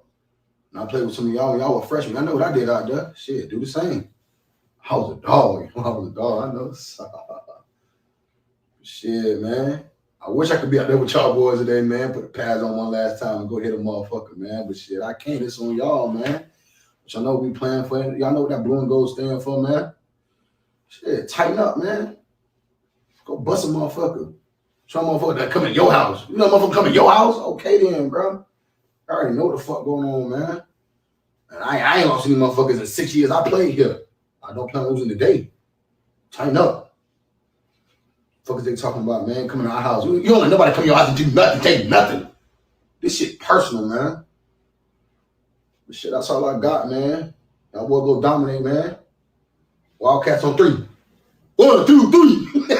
And I played with some of y'all. Y'all were freshmen. I know what I did out there. Shit, do the same. I was a dog. I was a dog. I know. Shit, man. I wish I could be out there with y'all boys today, man. Put the pads on one last time and go hit a motherfucker, man. But shit, I can't. It's on y'all, man. But y'all know what we playing for. Y'all know what that blue and gold stand for, man. Shit, tighten up, man. Go bust a motherfucker. Some motherfucker that come in your house. You know motherfucker come in your house? Okay then, bro. I already know what the fuck going on, man. And I ain't lost any motherfuckers in 6 years I played here. I don't plan on losing today. Tighten up. Fuckers they talking about, man, coming to our house. You don't let nobody come to your house and do nothing, take nothing. This shit personal, man. But shit, that's all I got, man. Y'all boy go dominate, man. Wildcats on 3. 1, 2, 3.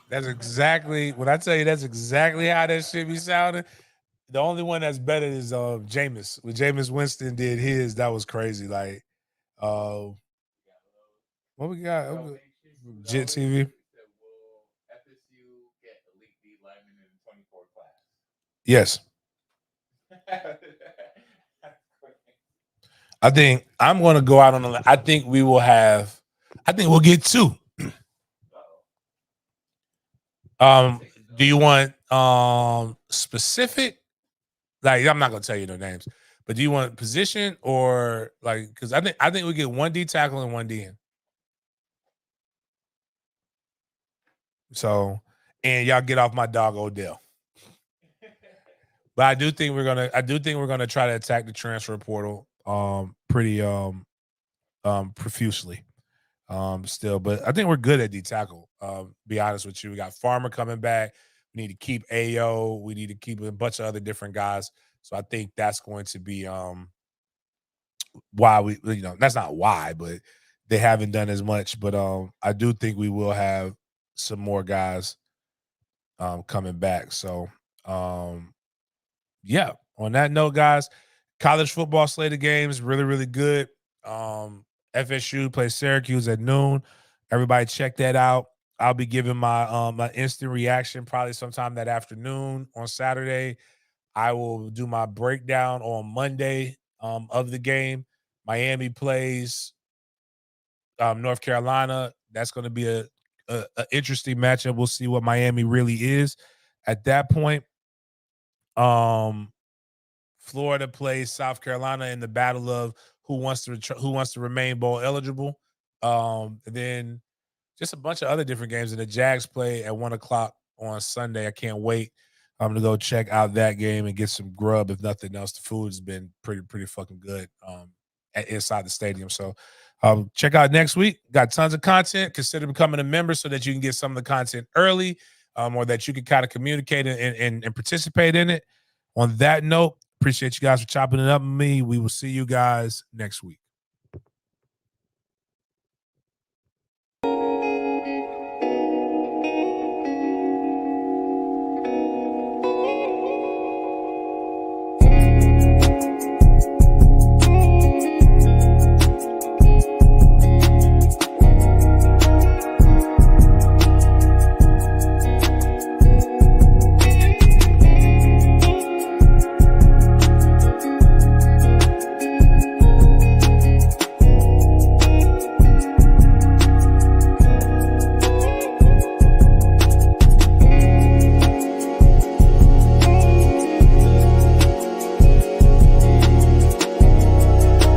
That's exactly, when I tell you that's exactly how that shit be sounding. The only one that's better is Jameis. When Jameis Winston did his, that was crazy. Like, what we got? Jet TV. Yes. I think I'm going to go out on the. I think we will have. I think we'll get 2. Do you want specific? Like, I'm not going to tell you no names, but do you want position or like? Because I think we get 1 D tackle and 1 DN. So, and y'all get off my dog Odell. But I do think we're gonna try to attack the transfer portal pretty profusely still. But I think we're good at D tackle. Be honest with you. We got Farmer coming back. We need to keep Ayo. We need to keep a bunch of other different guys. So I think that's going to be why we, that's not why, but they haven't done as much. But I do think we will have some more guys coming back. So yeah, on that note, guys, college football slate of games, really, really good. FSU plays Syracuse at noon. Everybody check that out. I'll be giving my my instant reaction probably sometime that afternoon on Saturday. I will do my breakdown on Monday of the game. Miami plays North Carolina. That's going to be a interesting matchup. We'll see what Miami really is at that point. Florida plays South Carolina in the battle of who wants to remain bowl eligible. And then just a bunch of other different games. And the Jags play at 1:00 on Sunday. I can't wait. I'm gonna go check out that game and get some grub. If nothing else, the food's been pretty fucking good inside the stadium. So check out next week. Got tons of content. Consider becoming a member so that you can get some of the content early, or that you can kind of communicate and participate in it. On that note, appreciate you guys for chopping it up with me. We will see you guys next week.